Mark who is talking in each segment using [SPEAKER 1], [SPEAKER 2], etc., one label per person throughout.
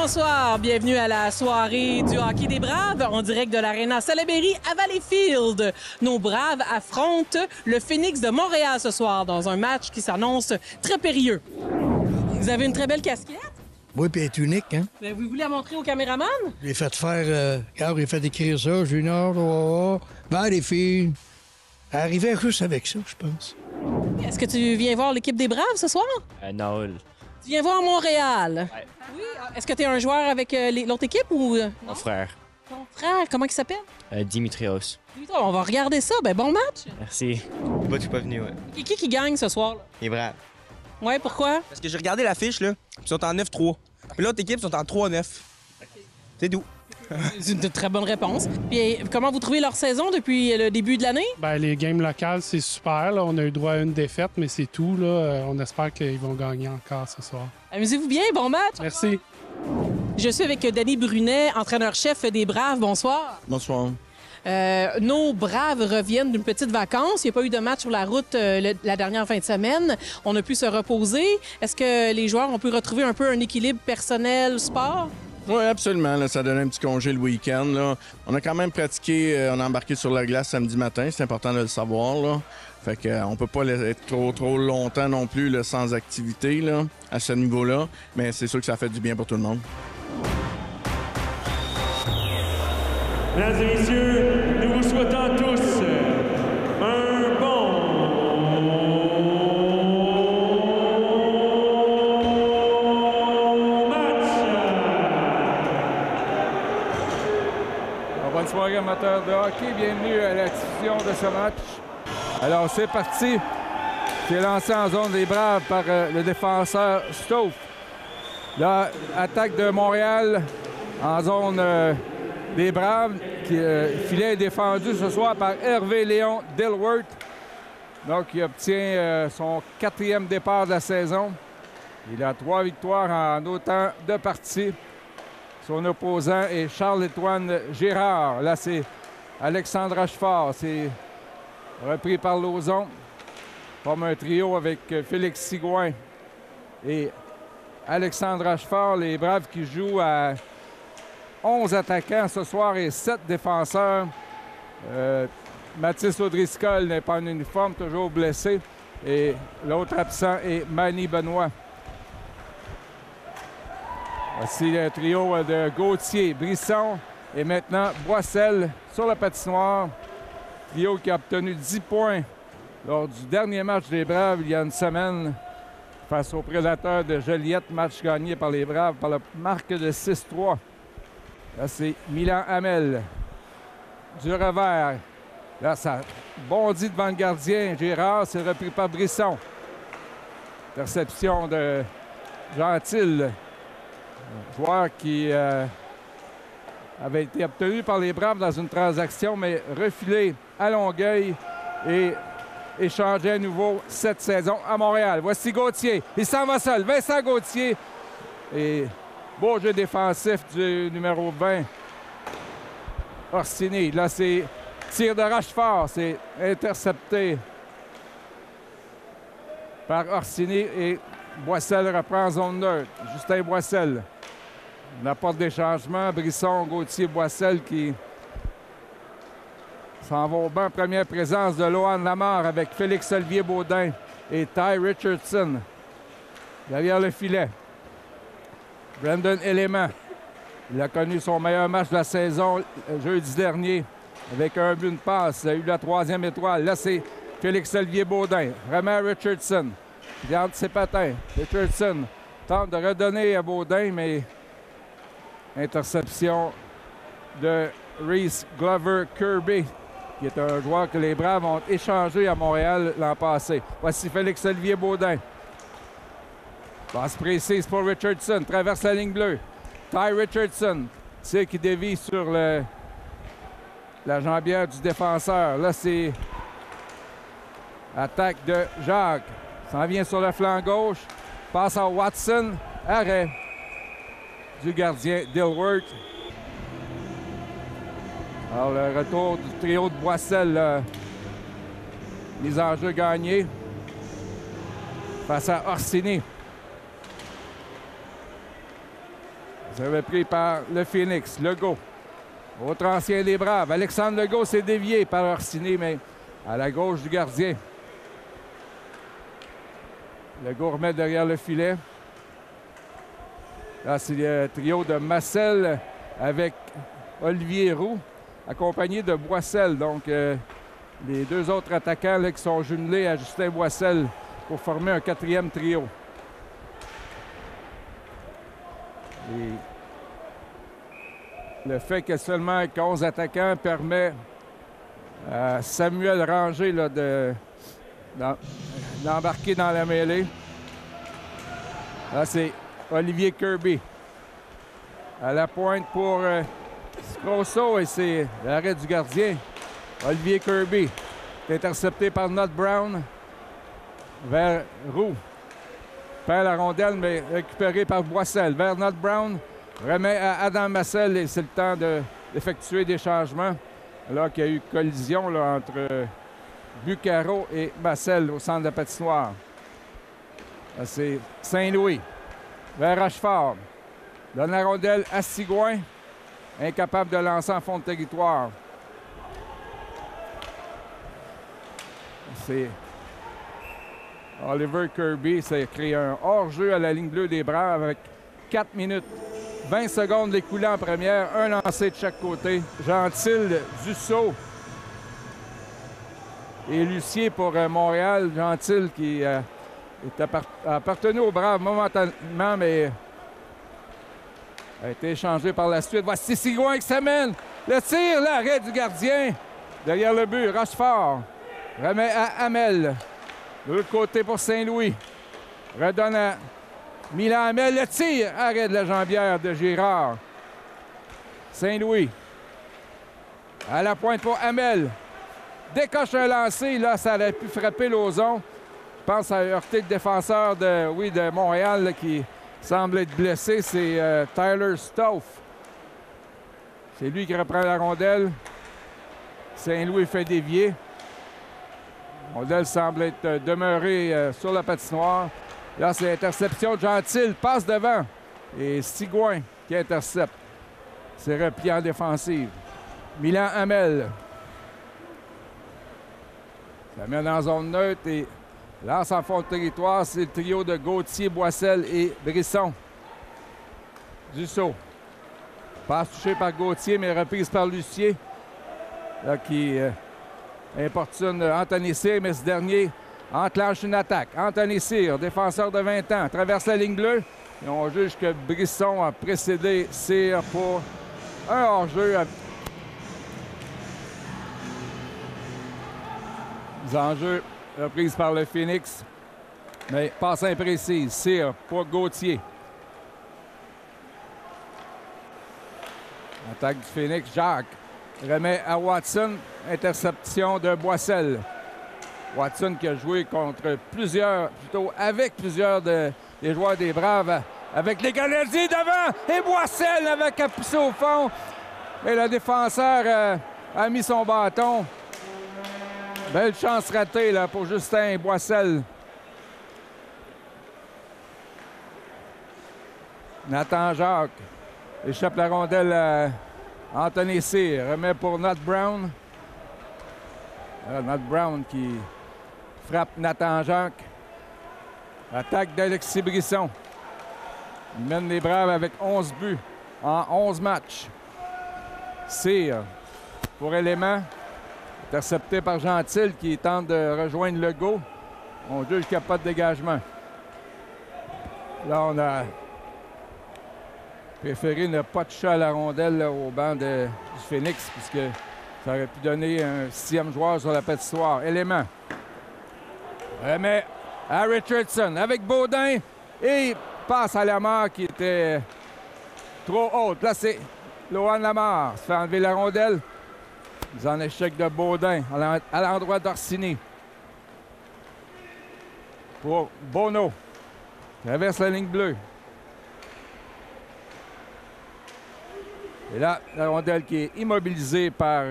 [SPEAKER 1] Bonsoir, bienvenue à la soirée du hockey des Braves en direct de l'Arena Salaberry à Valleyfield. Nos Braves affrontent le Phoenix de Montréal ce soir dans un match qui s'annonce très périlleux. Vous avez une très belle casquette.
[SPEAKER 2] Oui, puis elle est unique, hein?
[SPEAKER 1] Ben, vous voulez la montrer au caméraman?
[SPEAKER 2] J'ai fait faire... Quand j'ai fait écrire ça, Junior, Valleyfield. Elle arrivait juste avec ça, je pense.
[SPEAKER 1] Est-ce que tu viens voir l'équipe des Braves ce soir?
[SPEAKER 3] Non.
[SPEAKER 1] Tu viens voir Montréal?
[SPEAKER 3] Ouais.
[SPEAKER 1] Oui. Est-ce que tu es un joueur avec l'autre équipe ou...
[SPEAKER 3] Mon frère,
[SPEAKER 1] Ton frère, comment il s'appelle?
[SPEAKER 3] Dimitrios.
[SPEAKER 1] On va regarder ça. Ben, bon match.
[SPEAKER 3] Merci.
[SPEAKER 4] Moi, tu suis pas venu, ouais.
[SPEAKER 1] Et qui gagne ce soir? Là?
[SPEAKER 4] Les Braves.
[SPEAKER 1] Ouais, pourquoi?
[SPEAKER 4] Parce que j'ai regardé l'affiche, là, ils sont en 9-3. Puis l'autre équipe sont en 3-9. C'est tout.
[SPEAKER 1] C'est une très bonne réponse. Puis comment vous trouvez leur saison depuis le début de l'année?
[SPEAKER 5] Bien, les games locales, c'est super. Là. On a eu droit à une défaite, mais c'est tout. Là. On espère qu'ils vont gagner encore ce soir.
[SPEAKER 1] Amusez-vous bien, bon match!
[SPEAKER 5] Merci.
[SPEAKER 1] Je suis avec Danny Brunet, entraîneur-chef des Braves. Bonsoir.
[SPEAKER 6] Bonsoir.
[SPEAKER 1] Nos Braves reviennent d'une petite vacance. Il n'y a pas eu de match sur la route la dernière fin de semaine. On a pu se reposer. Est-ce que les joueurs ont pu retrouver un peu un équilibre personnel-sport?
[SPEAKER 6] Oui, absolument. Là, ça donnait un petit congé le week-end. Là. On a quand même pratiqué, on a embarqué sur la glace samedi matin. C'est important de le savoir. Là. Fait qu'on peut pas être trop longtemps non plus là, sans activité là, à ce niveau-là. Mais c'est sûr que ça fait du bien pour tout le monde.
[SPEAKER 7] Mesdames et messieurs, nous vous souhaitons tous un bon
[SPEAKER 8] Bonne soirée amateurs de hockey, bienvenue à la diffusion de ce match. Alors c'est parti, c'est lancé en zone des Braves par le défenseur Stouff. Là, attaque de Montréal en zone des Braves, qui filet est défendu ce soir par Hervé Léon Dilworth. Donc il obtient son 4e départ de la saison. Il a 3 victoires en autant de parties. Son opposant est Charles-Étoine Girard. Là, c'est Alexandre Rochefort. C'est repris par Lauzon. Forme un trio avec Félix Sigouin et Alexandre Rochefort. Les Braves qui jouent à 11 attaquants ce soir et 7 défenseurs. Mathis Audriscoll n'est pas en uniforme, toujours blessé. Et l'autre absent est Manny Benoît. Voici le trio de Gauthier, Brisson et maintenant Boissel sur la patinoire. Trio qui a obtenu 10 points lors du dernier match des Braves il y a une semaine face aux Prédateurs de Joliette. Match gagné par les Braves par la marque de 6-3. Là, c'est Milan Hamel du revers. Là, ça bondit devant le gardien. Gérard, c'est repris par Brisson. Interception de Gentil. Joueur qui avait été obtenu par les Braves dans une transaction, mais refilé à Longueuil et échangé à nouveau cette saison à Montréal. Voici Gauthier. Il s'en va seul. Vincent Gauthier. Et beau jeu défensif du numéro 20. Orsini. Là, c'est tir de Rochefort. C'est intercepté par Orsini et Boissel reprend en zone neutre. Justin Boissel. On apporte des changements. Brisson, Gauthier, Boissel qui s'en vont au banc. Première présence de Lohan Lamar avec Félix-Olivier Baudin et Ty Richardson. Derrière le filet. Brandon Élément. Il a connu son meilleur match de la saison jeudi dernier avec un but, une passe. Il a eu la 3e étoile. Là, c'est Félix-Olivier Baudin. Romain Richardson. Il garde ses patins. Richardson tente de redonner à Baudin, mais interception de Reese Glover Kirby, qui est un joueur que les Braves ont échangé à Montréal l'an passé. Voici Félix-Olivier Baudin. Passe précise pour Richardson. Traverse la ligne bleue. Ty Richardson. C'est qui dévie sur la jambière du défenseur. Là, c'est attaque de Jacques. S'en vient sur le flanc gauche. Passe à Watson. Arrêt du gardien Dilworth. Alors, le retour du trio de Boissel. Mise en jeu gagnée. Face à Orsini. Ça avait pris par le Phoenix. Legault. Autre ancien des Braves. Alexandre Legault s'est dévié par Orsini, mais à la gauche du gardien. Legault remet derrière le filet. Là, c'est le trio de Massel avec Olivier Roux, accompagné de Boissel. Donc, les deux autres attaquants là, qui sont jumelés à Justin Boissel pour former un quatrième trio. Et le fait qu'il y ait seulement 11 attaquants permet à Samuel Ranger là, d'embarquer dans la mêlée. Là, c'est Olivier Kirby. À la pointe pour Grosso et c'est l'arrêt du gardien. Olivier Kirby est intercepté par Nut Brown vers Roux. Perd la rondelle, mais récupéré par Boissel. Vers Nut Brown, remet à Adam Massel et c'est le temps d'effectuer des changements. Alors qu'il y a eu collision là, entre Bucaro et Massel au centre de la patinoire. Là, c'est Saint-Louis vers Rochefort. Donne la rondelle à Sigouin. Incapable de lancer en fond de territoire. C'est Oliver Kirby. Ça a créé un hors-jeu à la ligne bleue des Braves avec 4 minutes. 20 secondes écoulées en première. Un lancé de chaque côté. Gentil, Dussault et Lucier pour Montréal. Gentil qui appartenu aux Braves momentanément, mais a été échangé par la suite. Voici Sigouin qui s'amène. Le tir, l'arrêt du gardien. Derrière le but, Rochefort remet à Hamel. De l'autre côté pour Saint-Louis. Redonne à Milan Hamel. Le tir, arrêt de la jambière de Girard. Saint-Louis. À la pointe pour Hamel. Décoche un lancer. Là, ça aurait pu frapper l'ozon. Je pense à heurter le défenseur de Montréal là, qui semble être blessé. C'est Tyler Stauff. C'est lui qui reprend la rondelle. Saint-Louis fait dévier. La rondelle semble être demeurée sur la patinoire. Là, c'est interception de Gentil. Passe devant. Et Sigouin qui intercepte. C'est repli en défensive. Milan Hamel. Ça mène en zone neutre et lance en fond de territoire. C'est le trio de Gauthier, Boissel et Brisson. Dussault. Passe touchée par Gauthier, mais reprise par Lucier. Là, qui importune Anthony Cyr, mais ce dernier enclenche une attaque. Anthony Cyr, défenseur de 20 ans, traverse la ligne bleue. Et on juge que Brisson a précédé Cyr pour un hors-jeu. Les enjeux reprise par le Phoenix, mais passe imprécise. Cyr pour Gauthier. Attaque du Phoenix, Jacques remet à Watson. Interception de Boissel. Watson qui a joué contre avec plusieurs des joueurs des Braves, avec les Canadiens devant, et Boissel avec à pousser au fond. Et le défenseur a mis son bâton. Belle chance ratée là, pour Justin Boissel. Nathan Jacques échappe la rondelle à Anthony Cyr. Remet pour Nut Brown. Nut Brown qui frappe Nathan Jacques. Attaque d'Alexis Brisson. Il mène les Braves avec 11 buts en 11 matchs. Cyr pour Élément. Intercepté par Gentil qui tente de rejoindre Legault. On juge qu'il n'y a pas de dégagement. Là, on a préféré ne pas toucher à la rondelle là, au banc du Phoenix, puisque ça aurait pu donner un 6e joueur sur la patinoire. Élément. Remet à Richardson avec Baudin et passe à Lamar qui était trop haute. Là, c'est Lohan Lamar. Se fait enlever la rondelle. Ils en échec de Baudin à l'endroit d'Orsini. Pour Bono. Traverse la ligne bleue. Et là, la rondelle qui est immobilisée par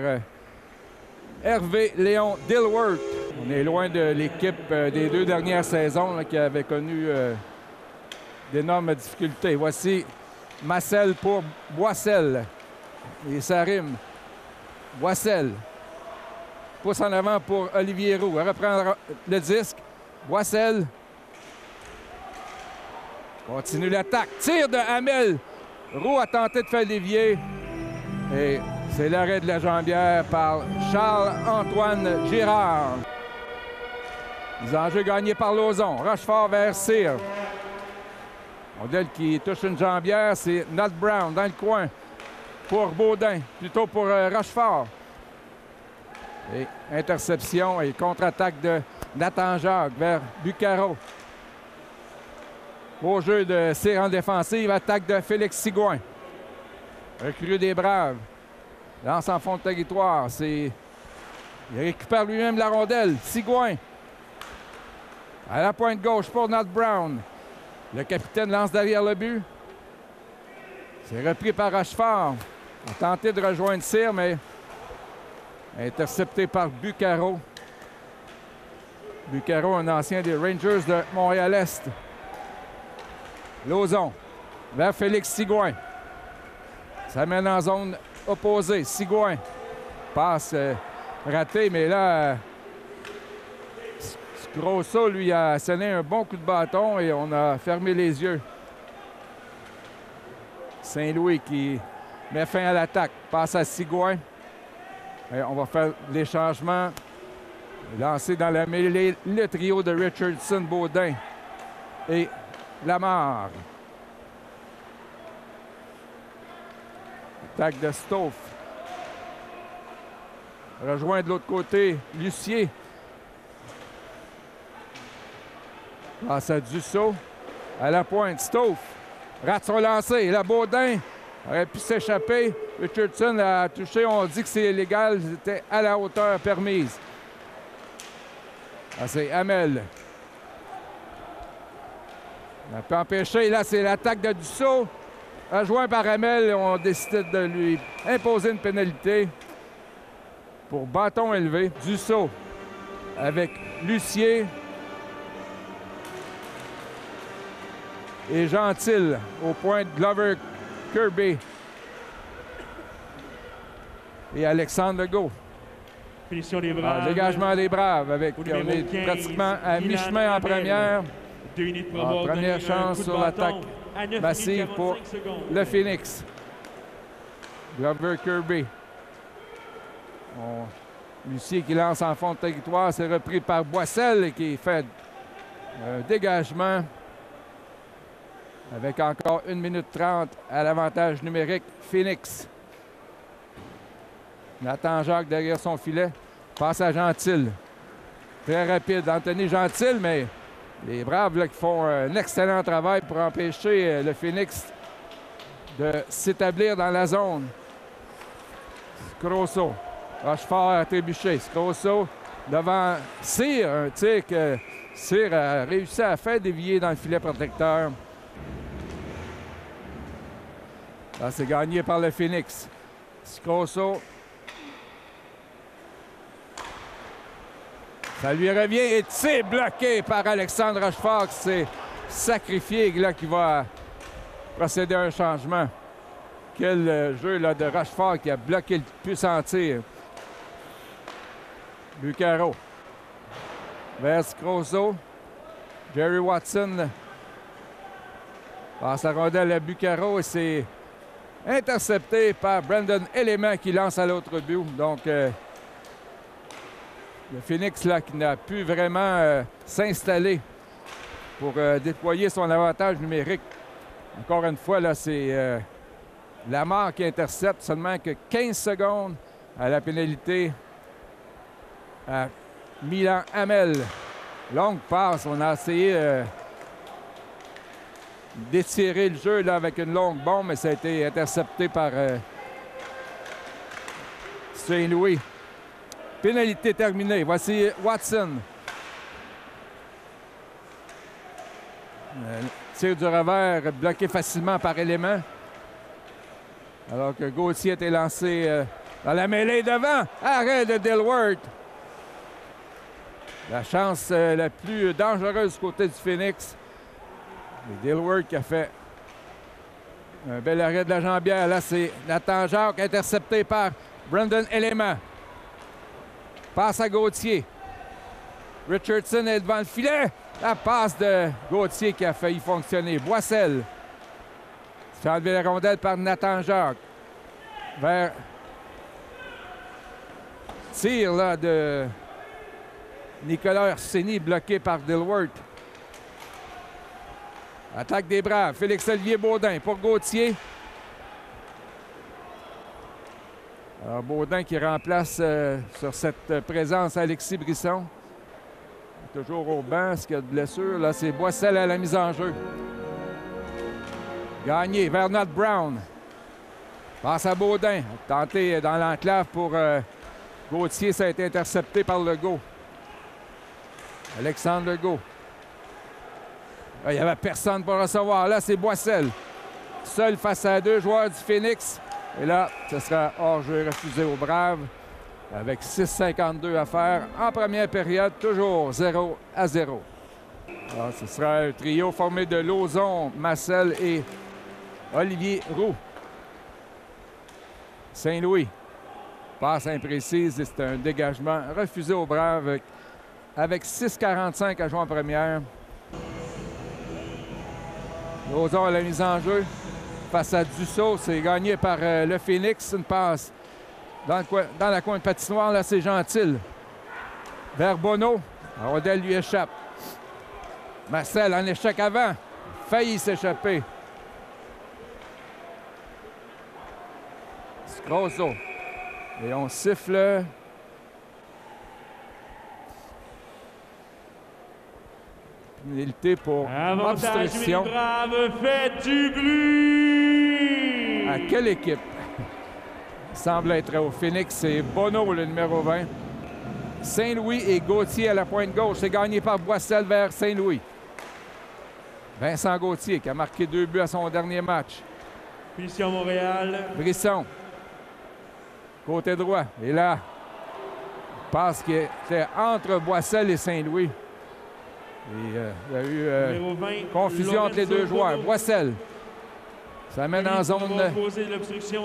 [SPEAKER 8] Hervé Léon Dilworth. On est loin de l'équipe des 2 dernières saisons là, qui avait connu d'énormes difficultés. Voici Massel pour Boissel. Et ça rime. Boissel. Pousse en avant pour Olivier Roux. Elle reprend le disque. Boissel. Continue l'attaque. Tir de Hamel. Roux a tenté de faire dévier. Et c'est l'arrêt de la jambière par Charles-Antoine Girard. Les enjeux gagnés par Lauzon. Rochefort vers Cyr. Modèle qui touche une jambière, c'est Nat Brown dans le coin pour Baudin, plutôt pour Rochefort. Et interception et contre-attaque de Nathan Jacques vers Bucaro. Beau jeu de Cyr en défensive, attaque de Félix Sigouin. Recrue des Braves. Lance en fond de territoire. Il récupère lui-même la rondelle. Sigouin. À la pointe gauche pour Nat Brown. Le capitaine lance derrière le but. C'est repris par Rochefort. On a tenté de rejoindre Cyr, mais intercepté par Bucaro. Bucaro, un ancien des Rangers de Montréal-Est. Lauzon vers Félix Sigouin. Ça mène en zone opposée. Sigouin. Passe ratée, mais là, Grosso lui a sonné un bon coup de bâton et on a fermé les yeux. Saint-Louis qui met fin à l'attaque. Passe à Sigouin. Et on va faire les changements. Lancer dans la mêlée le trio de Richardson, Baudin et Lamar. Attaque de Stauff. Rejoint de l'autre côté Lucier. Passe à Dussault. À la pointe, Stauff. Rate son lancer. La Baudin aurait pu s'échapper. Richardson a touché. On dit que c'est illégal. C'était à la hauteur permise. Ah, c'est Hamel. On a pu empêcher. Là, c'est l'attaque de Dussault. Rejoint par Hamel. On décide de lui imposer une pénalité pour bâton élevé. Dussault avec Lucier. Et Gentil au point de Glover Kirby. Et Alexandre Legault.
[SPEAKER 7] Finition des Braves.
[SPEAKER 8] Dégagement des Braves avec on est
[SPEAKER 7] 15,
[SPEAKER 8] pratiquement à mi-chemin en première. Première chance sur l'attaque massive pour le Phoenix. Glover Kirby. Lucier qui lance en fond de territoire. C'est repris par Boissel et qui fait un dégagement. Avec encore 1 minute 30 à l'avantage numérique, Phoenix. Nathan Jacques derrière son filet. Passe à Gentil. Très rapide, Anthony Gentil, mais les Braves là, qui font un excellent travail pour empêcher le Phoenix de s'établir dans la zone. Scrosso. Rochefort a trébuché. Scrosso devant Cyr. Un tir que Cyr a réussi à faire dévier dans le filet protecteur. Là, c'est gagné par le Phoenix. Scrosso. Ça lui revient et c'est bloqué par Alexandre Rochefort qui s'est sacrifié, là, qui va procéder à un changement. Quel jeu là, de Rochefort qui a bloqué le puissant tir. Bucaro. Vers Scrosso. Jerry Watson passe la rondelle à Bucaro et c'est intercepté par Brandon Element qui lance à l'autre but. Donc, le Phoenix là, qui n'a pu vraiment s'installer pour déployer son avantage numérique. Encore une fois, là, c'est Lamar qui intercepte seulement que 15 secondes à la pénalité à Milan Hamel. Longue passe. On a essayé d'étirer le jeu là, avec une longue bombe, mais ça a été intercepté par Saint-Louis. Pénalité terminée. Voici Watson. Tir du revers bloqué facilement par Élément. Alors que Gauthier était lancé dans la mêlée devant. Arrêt de Dilworth. La chance la plus dangereuse du côté du Phoenix. Et Dilworth qui a fait Un bel arrêt de la jambière. Là, c'est Nathan Jacques intercepté par Brandon Elément. Passe à Gauthier. Richardson est devant le filet. La passe de Gauthier qui a failli fonctionner. Boissel. Se fait enlever la rondelle par Nathan Jacques. Vers tir là, de Nicolas Orsini bloqué par Dilworth. Attaque des Braves. Félix-Olivier Baudin pour Gauthier. Alors Baudin qui remplace sur cette présence Alexis Brisson. Toujours au banc, ce qu'il y a de blessure. Là, c'est Boissel à la mise en jeu. Gagné vers Nott Brown. Passe à Baudin. Tenté dans l'enclave pour Gauthier. Ça a été intercepté par Legault. Alexandre Legault. Là, il n'y avait personne pour recevoir. Là, c'est Boissel. Seul face à 2 joueurs du Phoenix. Et là, ce sera hors-jeu refusé aux Braves. Avec 6,52 à faire en première période, toujours 0-0. Alors, ce sera un trio formé de Lauzon, Massel et Olivier Roux. Saint-Louis. Passe imprécise et c'est un dégagement refusé aux Braves avec 6,45 à jouer en première. Lauzon à la mise en jeu face à Dussault. C'est gagné par le Phoenix. Une passe dans la coin de patinoire. Là, c'est Gentil. Vers Bonneau. La rondelle lui échappe. Marcel en échec avant. Failli s'échapper. Scrozo. Et on siffle. Pénalité pour obstruction.
[SPEAKER 7] Braves, faites du bruit!
[SPEAKER 8] À quelle équipe? Il semble être au Phoenix. C'est Bonneau, le numéro 20. Saint-Louis et Gauthier à la pointe gauche. C'est gagné par Boissel vers Saint-Louis. Vincent Gauthier qui a marqué 2 buts à son dernier match.
[SPEAKER 7] Punition Montréal.
[SPEAKER 8] Brisson. Côté droit. Et là, passe qui était entre Boissel et Saint-Louis. Et il y a eu
[SPEAKER 7] Numéro 20,
[SPEAKER 8] confusion entre les deux
[SPEAKER 7] Lorenzo
[SPEAKER 8] joueurs.
[SPEAKER 7] Bono.
[SPEAKER 8] Boissel. Ça mène en zone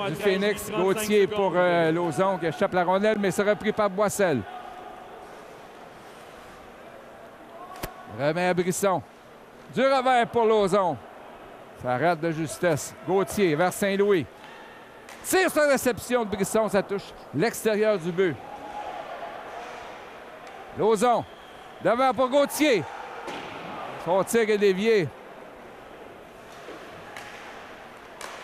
[SPEAKER 8] du Phoenix. Gauthier pour Lauzon qui échappe la rondelle, mais c'est repris par Boissel. Remet à Brisson. Du revers pour Lauzon. Ça rate de justesse. Gauthier vers Saint-Louis. Tire sur réception de Brisson. Ça touche l'extérieur du but. Lauzon. Devant pour Gauthier. Son tir est dévié.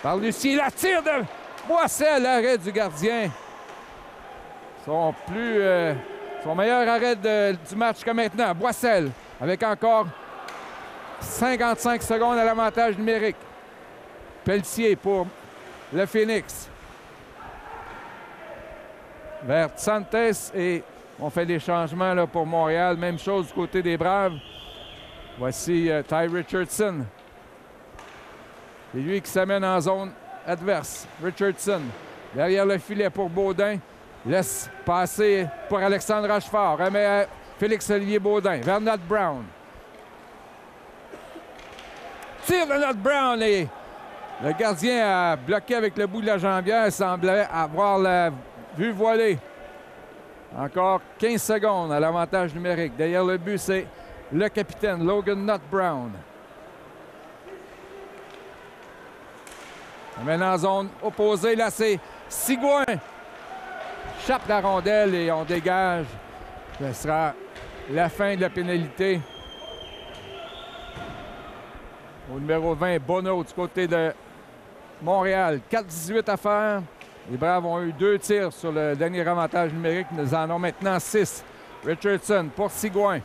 [SPEAKER 8] Par Lucie. La tire de Boissel. L'arrêt du gardien. Son meilleur arrêt du match jusqu'à maintenant. Boissel. Avec encore 55 secondes à l'avantage numérique. Pelletier pour le Phoenix. Vers Santos et on fait des changements là, pour Montréal. Même chose du côté des Braves. Voici Ty Richardson. C'est lui qui s'amène en zone adverse. Richardson derrière le filet pour Baudin. Laisse passer pour Alexandre Rochefort. Remet à Félix-Olivier Baudin vers Nott Brown. Tire de Nott Brown et le gardien a bloqué avec le bout de la jambière. Il semblait avoir la vue voilée. Encore 15 secondes à l'avantage numérique. Derrière le but, c'est le capitaine Logan Nott Brown. Maintenant en zone opposée, là c'est Sigouin. Chape la rondelle et on dégage. Ce sera la fin de la pénalité. Au numéro 20, Bonneau du côté de Montréal. 4-18 à faire. Les Braves ont eu 2 tirs sur le dernier avantage numérique. Nous en avons maintenant 6. Richardson pour Sigouin.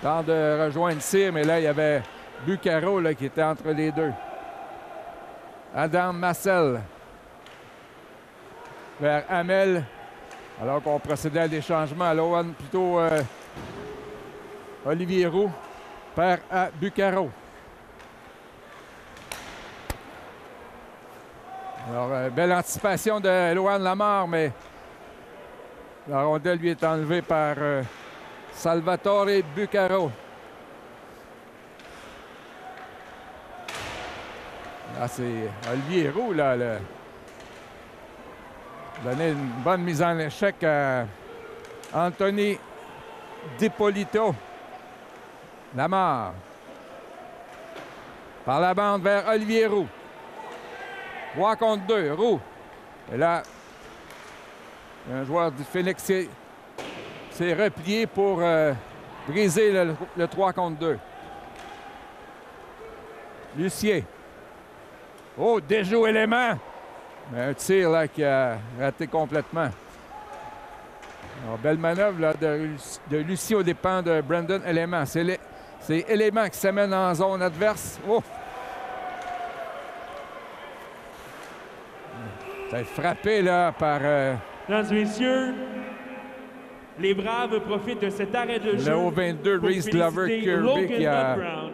[SPEAKER 8] Temps de rejoindre Cyr, mais là, il y avait Bucaro là, qui était entre les deux. Adam Massel vers Hamel. Alors qu'on procédait à des changements à l'ON, plutôt Olivier Roux perd à Bucaro. Alors, belle anticipation de Lohan Lamar, mais la rondelle lui est enlevée par Salvatore Bucaro. Ah, c'est Olivier Roux, là. Donner une bonne mise en échec à Anthony Dipolito. Lamar. Par la bande vers Olivier Roux. 3 contre 2. Roux. Et là, un joueur du Phoenix s'est replié pour briser le 3 contre 2. Lucier. Oh, déjoue élément. Mais un tir là, qui a raté complètement. Alors, belle manœuvre là, de Lucier aux dépens de Brandon Élément. C'est Élément qui s'amène en zone adverse. Oh! Ça frappé là, par...
[SPEAKER 7] Mesdames et messieurs, les Braves profitent de cet arrêt de jeu
[SPEAKER 8] le haut 22,
[SPEAKER 7] pour
[SPEAKER 8] Reese Glover
[SPEAKER 7] féliciter
[SPEAKER 8] Kirby
[SPEAKER 7] Logan
[SPEAKER 8] qui a...
[SPEAKER 7] Brown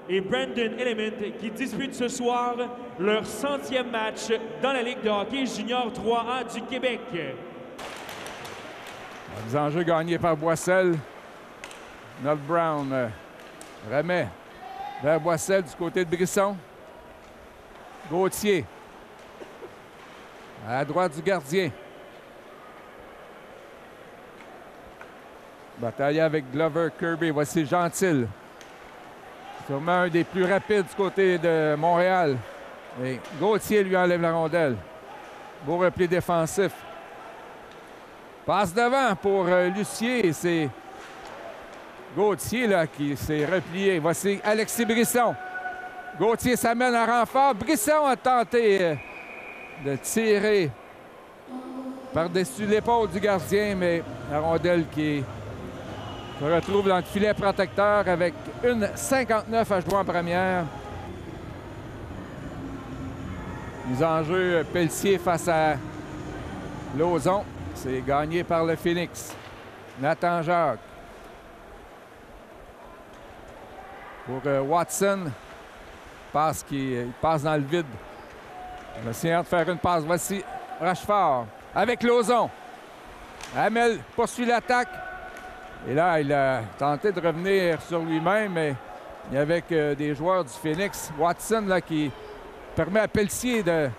[SPEAKER 7] et Brandon Element qui disputent ce soir leur 100e match dans la Ligue de hockey junior 3A du Québec.
[SPEAKER 8] Les enjeux gagnés par Boissel. Noel Brown remet vers Boissel du côté de Brisson. Gauthier. À la droite du gardien. Bataille avec Glover Kirby. Voici Gentil. Sûrement un des plus rapides du côté de Montréal. Et Gauthier lui enlève la rondelle. Beau repli défensif. Passe devant pour Lucier. C'est Gauthier là, qui s'est replié. Voici Alexis Brisson. Gauthier s'amène en renfort. Brisson a tenté de tirer par-dessus l'épaule du gardien, mais la rondelle qui se retrouve dans le filet protecteur avec 1,59 à jouer en première. Les enjeux Pelletier face à Lauzon. C'est gagné par le Phoenix. Nathan Jacques. Pour Watson. Passe qui passe dans le vide. En essayant de faire une passe. Voici Rochefort avec Lauzon. Hamel poursuit l'attaque. Et là, il a tenté de revenir sur lui-même, mais il y avait des joueurs du Phoenix. Watson là, qui permet à Pelletier de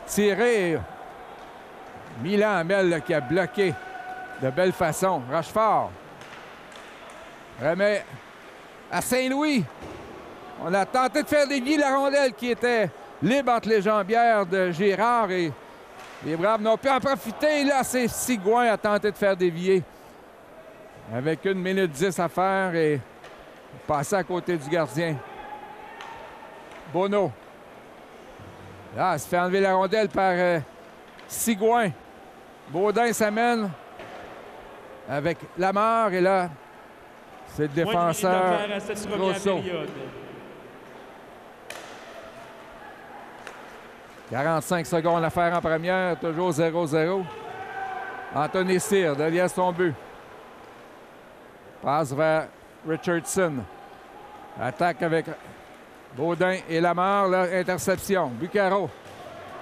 [SPEAKER 8] tirer. Milan Hamel là, qui a bloqué de belle façon. Rochefort remet à Saint-Louis. On a tenté de faire dévier la rondelle qui était libre entre les jambières de Girard et les Braves n'ont pu en profiter. Là, c'est Sigouin a tenté de faire dévier. Avec 1 minute 10 à faire et passer à côté du gardien. Bono. Là, il se fait enlever la rondelle par Sigouin. Baudin s'amène avec Lamar et là, c'est le défenseur Rousseau. 45 secondes à faire en première, toujours 0-0. Anthony Cyr, derrière son but. Passe vers Richardson. Attaque avec Baudin et Lamar, là, interception. Bucaro.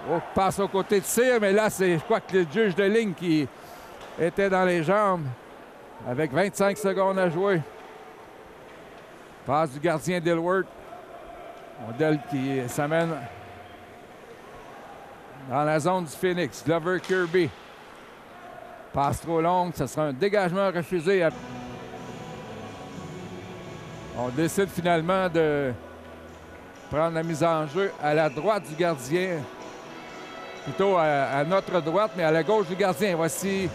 [SPEAKER 8] Oh, passe aux côtés de Cyr, mais là, c'est, je crois que le juge de ligne qui était dans les jambes. Avec 25 secondes à jouer. Passe du gardien Dilworth. Modèle qui s'amène dans la zone du Phoenix. Glover Kirby. Passe trop longue. Ce sera un dégagement refusé. On décide finalement de prendre la mise en jeu à la droite du gardien. Plutôt à notre droite, mais à la gauche du gardien. Voici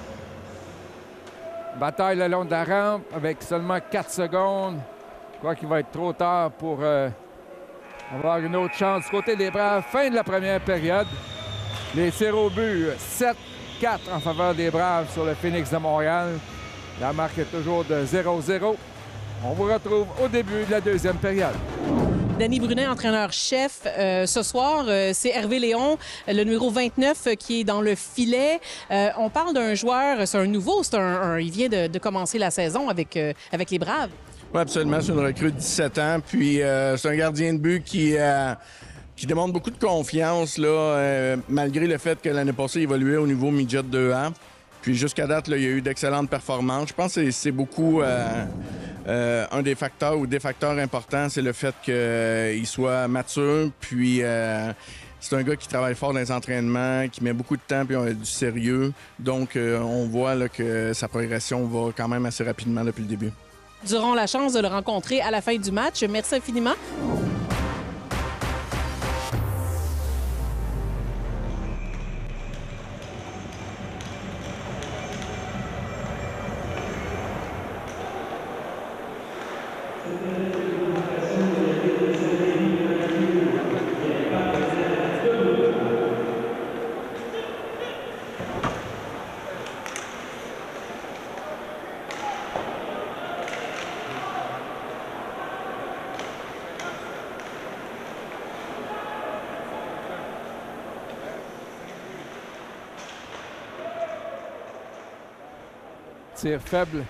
[SPEAKER 8] bataille le long de la rampe avec seulement 4 secondes. Je crois qu'il va être trop tard pour avoir une autre chance. Du côté des Braves, fin de la première période. Les tirs au but, 7-4 en faveur des Braves sur le Phoenix de Montréal. La marque est toujours de 0-0. On vous retrouve au début de la deuxième période.
[SPEAKER 1] Danny Brunet, entraîneur-chef. Ce soir, c'est Hervé Léon, le numéro 29, qui est dans le filet. On parle d'un joueur, c'est un nouveau, il vient de commencer la saison avec les Braves.
[SPEAKER 6] Oui, absolument. C'est une recrue de 17 ans. Puis c'est un gardien de but qui demande beaucoup de confiance, là, malgré le fait que l'année passée, il évoluait au niveau midget 2A. Puis jusqu'à date, là, il y a eu d'excellentes performances. Je pense que c'est beaucoup un des facteurs ou des facteurs importants, c'est le fait qu'il soit mature, puis c'est un gars qui travaille fort dans les entraînements, qui met beaucoup de temps et du sérieux. Donc, on voit là, que sa progression va quand même assez rapidement depuis le début.
[SPEAKER 1] Nous aurons la chance de le rencontrer à la fin du match. Merci infiniment.
[SPEAKER 8] Tir faible,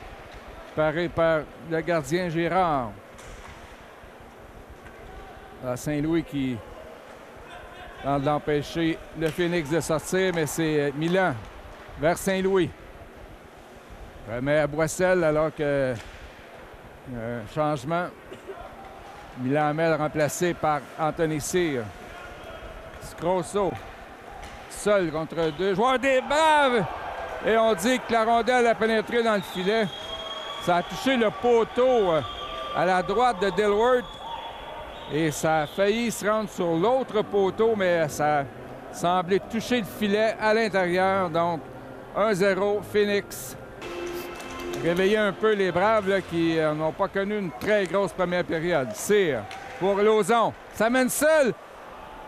[SPEAKER 8] paré par le gardien Girard. Saint-Louis qui tente d'empêcher le Phoenix de sortir, mais c'est Milan vers Saint-Louis. Remet à Boissel alors que changement. Milan Hamel remplacé par Anthony Cyr. Scrosso, seul contre deux joueurs des Braves. Et on dit que la rondelle a pénétré dans le filet. Ça a touché le poteau à la droite de Dilworth. Et ça a failli se rendre sur l'autre poteau, mais ça semblait toucher le filet à l'intérieur. Donc, 1-0, Phoenix. Réveiller un peu les Braves là, qui n'ont pas connu une très grosse première période. Cyr pour Lauzon. Ça mène seul.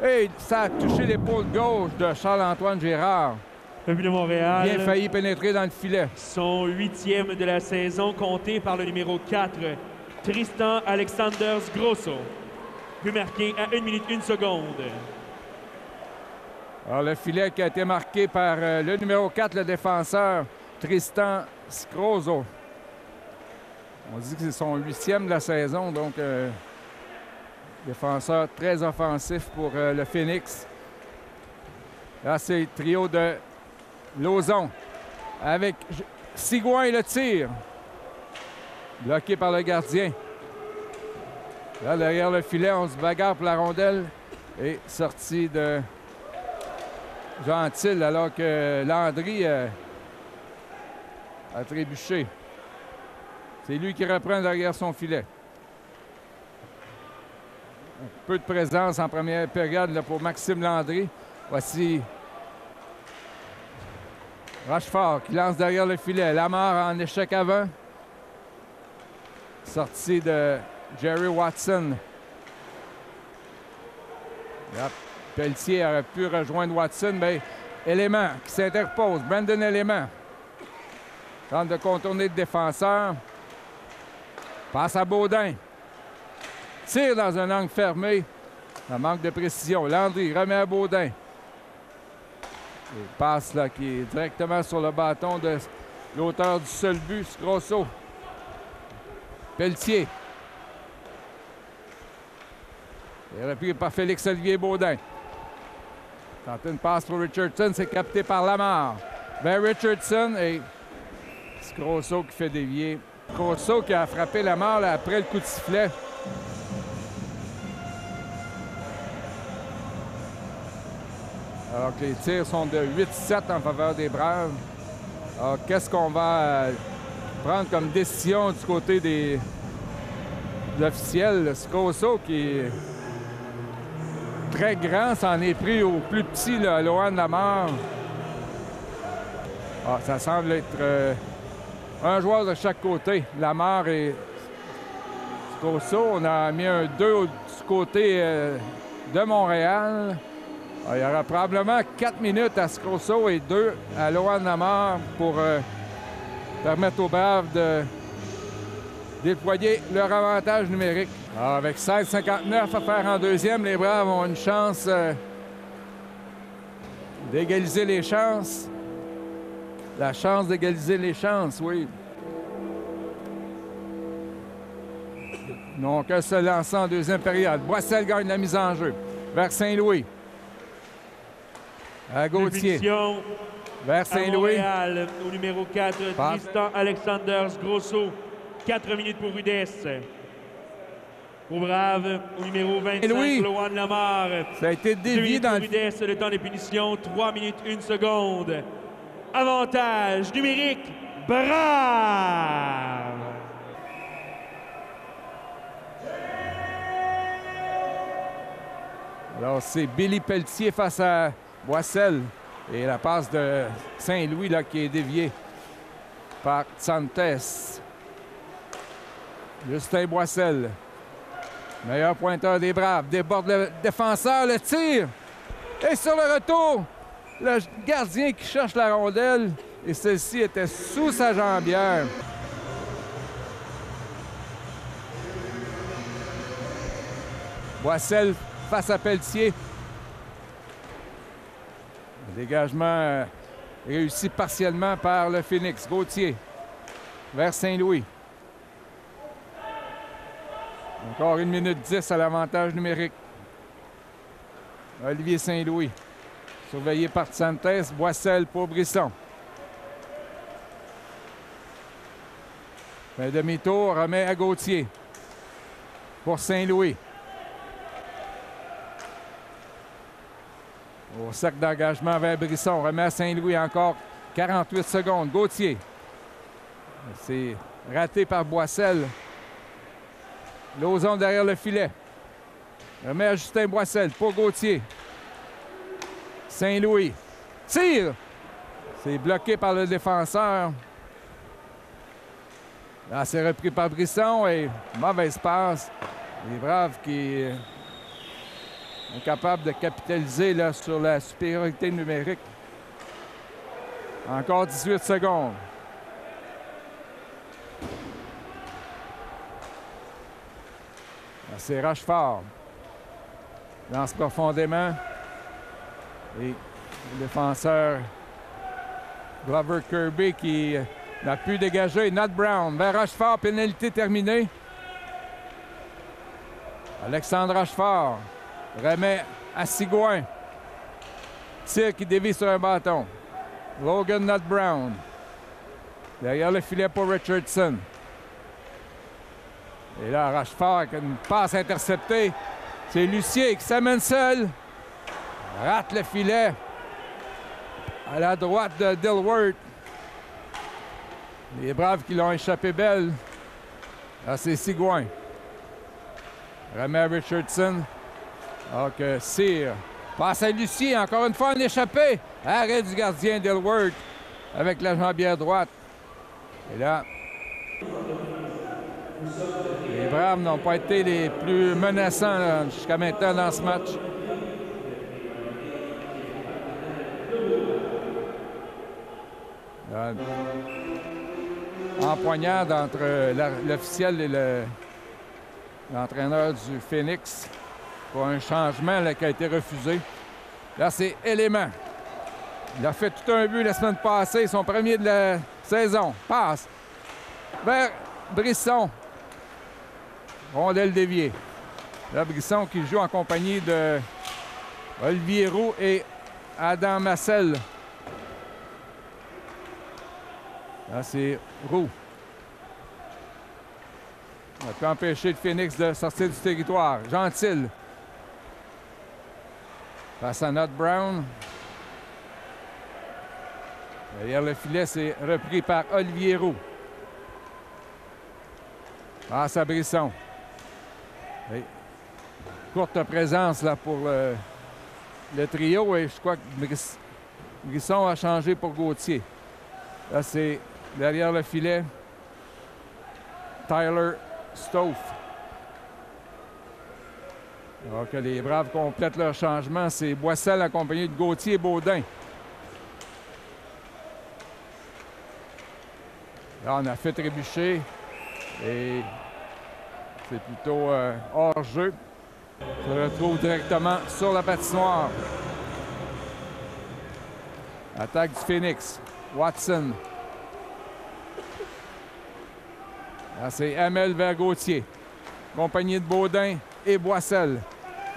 [SPEAKER 8] Et ça a touché l'épaule gauche de Charles-Antoine Girard.
[SPEAKER 7] Le but de Montréal.
[SPEAKER 8] Bien failli pénétrer dans le filet.
[SPEAKER 7] Son 8e de la saison, compté par le numéro 4, Tristan Alexanders Grosso. But marqué à 1 minute 1 seconde.
[SPEAKER 8] Alors, le filet qui a été marqué par le numéro 4, le défenseur Tristan Scrozo. On dit que c'est son 8e de la saison, donc défenseur très offensif pour le Phoenix. Là, c'est le trio de Lauzon avec Sigouin et le tir. Bloqué par le gardien. Là, derrière le filet, on se bagarre pour la rondelle. Et sortie de Gentil, alors que Landry a trébuché. C'est lui qui reprend derrière son filet. Un peu de présence en première période là, pour Maxime Landry. Voici Rochefort qui lance derrière le filet. Lamar en échec avant. Sortie de Jerry Watson. Là, Pelletier aurait pu rejoindre Watson, mais Élément qui s'interpose. Brandon Élément tente de contourner le défenseur. Passe à Baudin. Tire dans un angle fermé. Ça manque de précision. Landry remet à Baudin. Et passe là qui est directement sur le bâton de l'auteur du seul but, Grosso. Pelletier. Et repris par Félix-Olivier Baudin. Tente une passe pour Richardson, c'est capté par Lamar. Vers Richardson et Grosso qui fait dévier. Grosso qui a frappé Lamar là, après le coup de sifflet. Alors que les tirs sont de 8-7 en faveur des Braves. Alors qu'est-ce qu'on va prendre comme décision du côté des officiels? Grosso qui est très grand, s'en est pris au plus petit, là, Lohan Lamar. Ah, ça semble être un joueur de chaque côté. Lamar et Grosso. On a mis un 2 du côté de Montréal. Alors, il y aura probablement 4 minutes à Grosso et 2 à Lohan Lamar pour permettre aux Braves de déployer leur avantage numérique. Alors, avec 16,59 à faire en deuxième, les Braves ont une chance d'égaliser les chances. La chance d'égaliser les chances, oui. Ils n'ont qu'un seul lancé en deuxième période. Boissel gagne la mise en jeu. Vers Saint-Louis. À Gauthier. Vers Saint-Louis.
[SPEAKER 7] Au numéro 4, Tristan Alexanders Grosso. 4 minutes pour Rudess. Au Brave, au numéro 25,
[SPEAKER 8] Louis.
[SPEAKER 7] Loan Lamar.
[SPEAKER 8] Ça a été dévié dans le...
[SPEAKER 7] Rudesse, le temps de punition, 3 minutes 1 seconde. Avantage numérique, Brave.
[SPEAKER 8] Alors, c'est Billy Pelletier face à Boissel. Et la passe de Saint-Louis là, qui est déviée par Santes. Justin Boissel. Meilleur pointeur des Braves. Déborde le défenseur, le tir. Et sur le retour, le gardien qui cherche la rondelle. Et celle-ci était sous sa jambière. Boissel face à Pelletier. Le dégagement réussi partiellement par le Phoenix. Gauthier vers Saint-Louis. Encore 1 minute 10 à l'avantage numérique. Olivier Saint-Louis. Surveillé par Santes. Boissel pour Brisson. Un demi-tour, remet à Gauthier. Pour Saint-Louis. Au cercle d'engagement vers Brisson. Remet à Saint-Louis encore 48 secondes. Gauthier. C'est raté par Boissel. Lauzon derrière le filet. Remet à Justin Boissel pour Gauthier. Saint-Louis. Tire! C'est bloqué par le défenseur. Là, c'est repris par Brisson et mauvaise passe. Les Braves qui sont capables de capitaliser là, sur la supériorité numérique. Encore 18 secondes. Là, c'est Rochefort. Lance profondément. Et le défenseur Robert Kirby qui n'a pu dégager. Nat Brown vers Rochefort, pénalité terminée. Alexandre Rochefort remet à Sigouin. Tir qui dévie sur un bâton. Logan Nat Brown. Derrière le filet pour Richardson. Et là, Rochefort avec une passe interceptée. C'est Lucier qui s'amène seul. Rate le filet. À la droite de Dilworth. Les Braves qui l'ont échappé belle. Là, c'est Sigouin. Remet à Richardson. Donc, Cyr. Passe à Lucier. Encore une fois, un échappé. Arrêt du gardien Dilworth avec la jambière droite. Et là, les Braves n'ont pas été les plus menaçants jusqu'à maintenant dans ce match. Empoignade entre l'officiel et l'entraîneur du Phoenix pour un changement là, qui a été refusé. Là, c'est Élément. Il a fait tout un but la semaine passée, son premier de la saison. Passe vers Brisson. Rondelle déviée. Là, Brisson qui joue en compagnie de Olivier Roux et Adam Massel. Là, c'est Roux. On a pu empêcher le Phoenix de sortir du territoire. Gentil. Face à Nat Brown. Derrière le filet, c'est repris par Olivier Roux. Passe à Brisson. Et courte présence là, pour le trio. Et je crois que Brisson a changé pour Gauthier. Là, c'est derrière le filet. Tyler Stouff. Alors que les Braves complètent leur changement, c'est Boissel accompagné de Gauthier et Baudin. Là, on a fait trébucher et c'est plutôt hors-jeu. On se retrouve directement sur la patinoire. Attaque du Phoenix. Watson. Là, c'est Hamel vers Gauthier. Compagnie de Baudin et Boissel.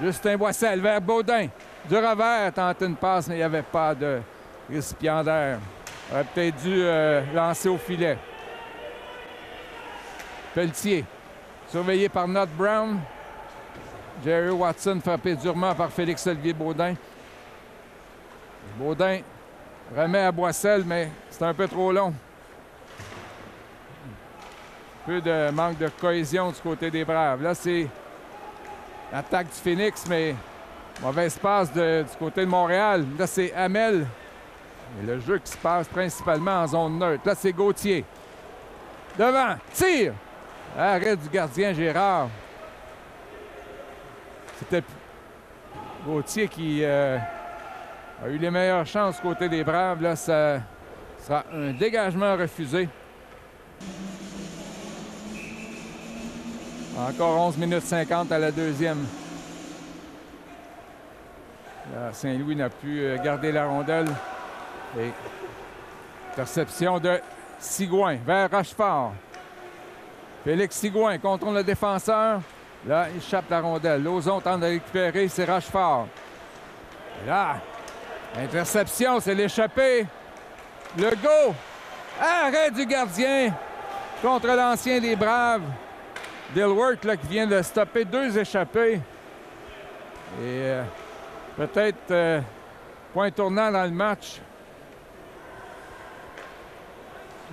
[SPEAKER 8] Justin Boissel vers Baudin. Du revers, tente une passe, mais il n'y avait pas de récipiendaire. Il aurait peut-être dû lancer au filet. Pelletier, surveillé par Nat Brown. Jerry Watson frappé durement par Félix-Olivier Baudin. Baudin remet à Boissel, mais c'est un peu trop long. Un peu de manque de cohésion du côté des Braves. Là, c'est l'attaque du Phoenix, mais mauvaise passe du côté de Montréal. Là, c'est Hamel. Et le jeu qui se passe principalement en zone neutre. Là, c'est Gauthier. Devant, tire! Arrêt du gardien Gérard. C'était Gauthier qui a eu les meilleures chances du côté des Braves. Là, ça sera un dégagement refusé. Encore 11 minutes 50 à la deuxième. Là, Saint-Louis n'a pu garder la rondelle. Et interception de Sigouin vers Rochefort. Félix Sigouin contrôle le défenseur. Là, il échappe la rondelle. Lauzon tente de récupérer, c'est Rochefort. Et là, interception, c'est l'échappé. Le go! Arrêt du gardien contre l'ancien des Braves. Dilworth là, qui vient de stopper 2 échappés. Et peut-être point tournant dans le match.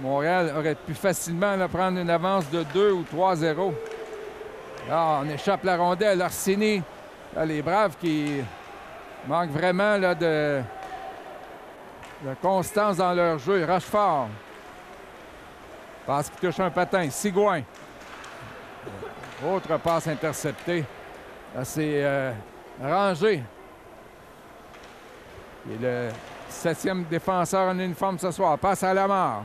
[SPEAKER 8] Montréal aurait pu facilement là, prendre une avance de 2 ou 3-0. Là, on échappe la rondelle. Orsini, là, les Braves qui manquent vraiment là, de constance dans leur jeu. Rochefort. Passe qui touche un patin. Sigouin. Autre passe interceptée. Là, c'est Rangé. Et le 7e défenseur en uniforme ce soir. Passe à Lamar.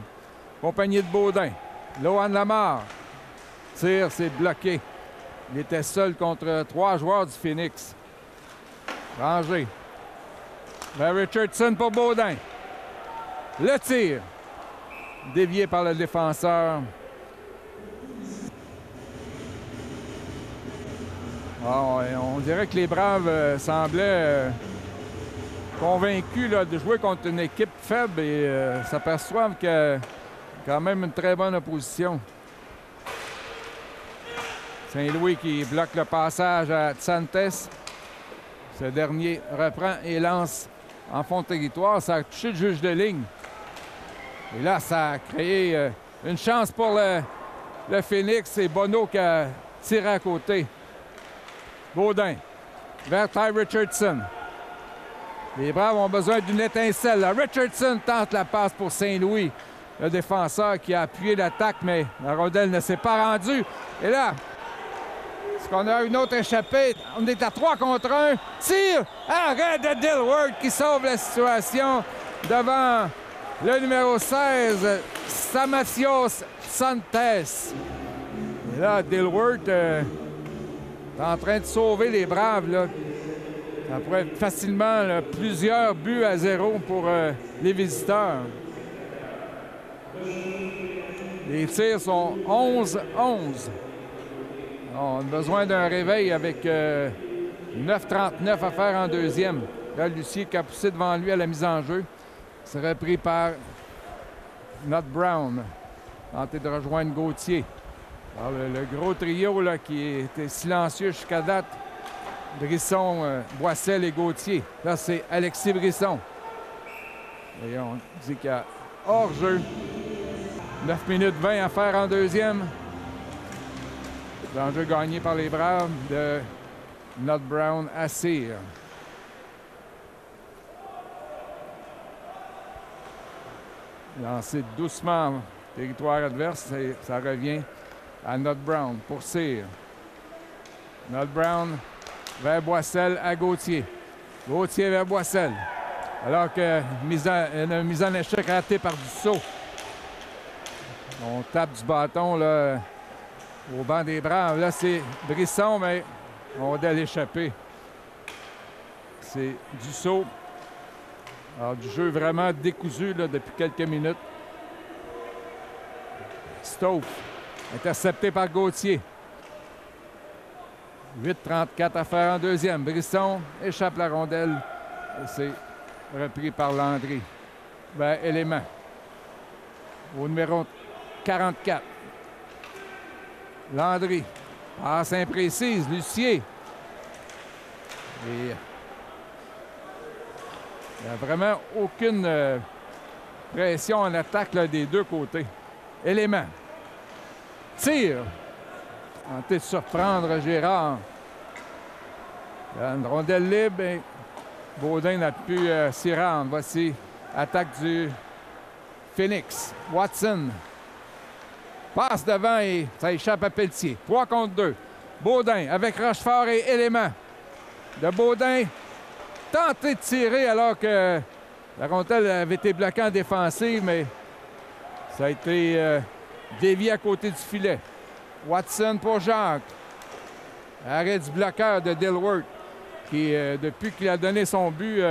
[SPEAKER 8] Compagnie de Baudin. Lohan Lamar. Tire, c'est bloqué. Il était seul contre 3 joueurs du Phoenix. Rangé. Vers Richardson pour Baudin. Le tir. Dévié par le défenseur. On dirait que les Braves semblaient convaincus là, de jouer contre une équipe faible et s'aperçoivent que quand même une très bonne opposition. Saint-Louis qui bloque le passage à Santos. Ce dernier reprend et lance en fond de territoire. Ça a touché le juge de ligne. Et là, ça a créé une chance pour le Phoenix. C'est Bono qui a tiré à côté. Baudin vers Ty Richardson. Les Braves ont besoin d'une étincelle. Là, Richardson tente la passe pour Saint-Louis. Le défenseur qui a appuyé l'attaque, mais la rondelle ne s'est pas rendue. Et là, est-ce qu'on a une autre échappée? On est à 3 contre 1. Tire! Arrêt de Dilworth qui sauve la situation devant le numéro 16, Samasios Santos. Et là, Dilworth est en train de sauver les Braves. Là. Ça pourrait être facilement là, plusieurs buts à 0 pour les visiteurs. Les tirs sont 11-11. On a besoin d'un réveil avec 9:39 à faire en deuxième. Là, Lucier qui a poussé devant lui à la mise en jeu. Serait pris par Nott Brown. Tenté de rejoindre Gauthier. Alors, le gros trio là, qui était silencieux jusqu'à date. Brisson, Boissel et Gauthier. Là, c'est Alexis Brisson. Et on dit qu'il y a hors-jeu. 9 minutes 20 à faire en deuxième. L'enjeu gagné par les Braves de Nott Brown à Cyr. Lancé doucement territoire adverse, ça revient à Nott Brown pour Cyr. Nott Brown vers Boissel à Gauthier. Gauthier vers Boissel. Alors que une mise en échec ratée par Dussault. On tape du bâton là, au banc des Braves. Là, c'est Brisson, mais on doit l'échapper. C'est Dussault. Alors, du jeu vraiment décousu là, depuis quelques minutes. Stauff, intercepté par Gauthier. 8:34 à faire en deuxième. Brisson échappe la rondelle. Et c'est repris par Landry. Ben, Élément. Au numéro 44. Landry. Passe imprécise. Lucier. Et il n'y a vraiment aucune pression en attaque là, des deux côtés. Élément. Tire. Tenter de surprendre Gérard. Il y a une rondelle libre et Baudin n'a pu s'y rendre. Voici attaque du Phoenix. Watson. Passe devant et ça échappe à Pelletier. 3 contre 2. Baudin avec Rochefort et Élément. De Baudin tenter de tirer alors que la rondelle avait été bloquée en défensive, mais ça a été dévié à côté du filet. Watson pour Jacques. Arrêt du bloqueur de Dilworth qui, depuis qu'il a donné son but,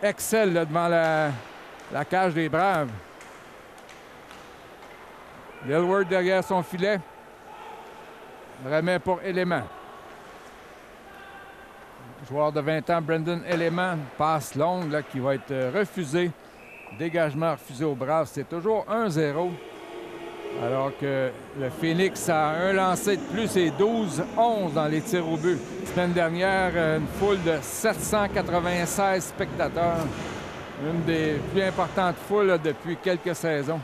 [SPEAKER 8] excelle là, devant la cage des Braves. Dilworth derrière son filet. Remet pour Élément. Joueur de 20 ans, Brendan Élément, passe longue là, qui va être refusée. Dégagement refusé aux Braves. C'est toujours 1-0. Alors que le Phoenix a un lancé de plus et 12-11 dans les tirs au but. Semaine dernière, une foule de 796 spectateurs. Une des plus importantes foules là, depuis quelques saisons.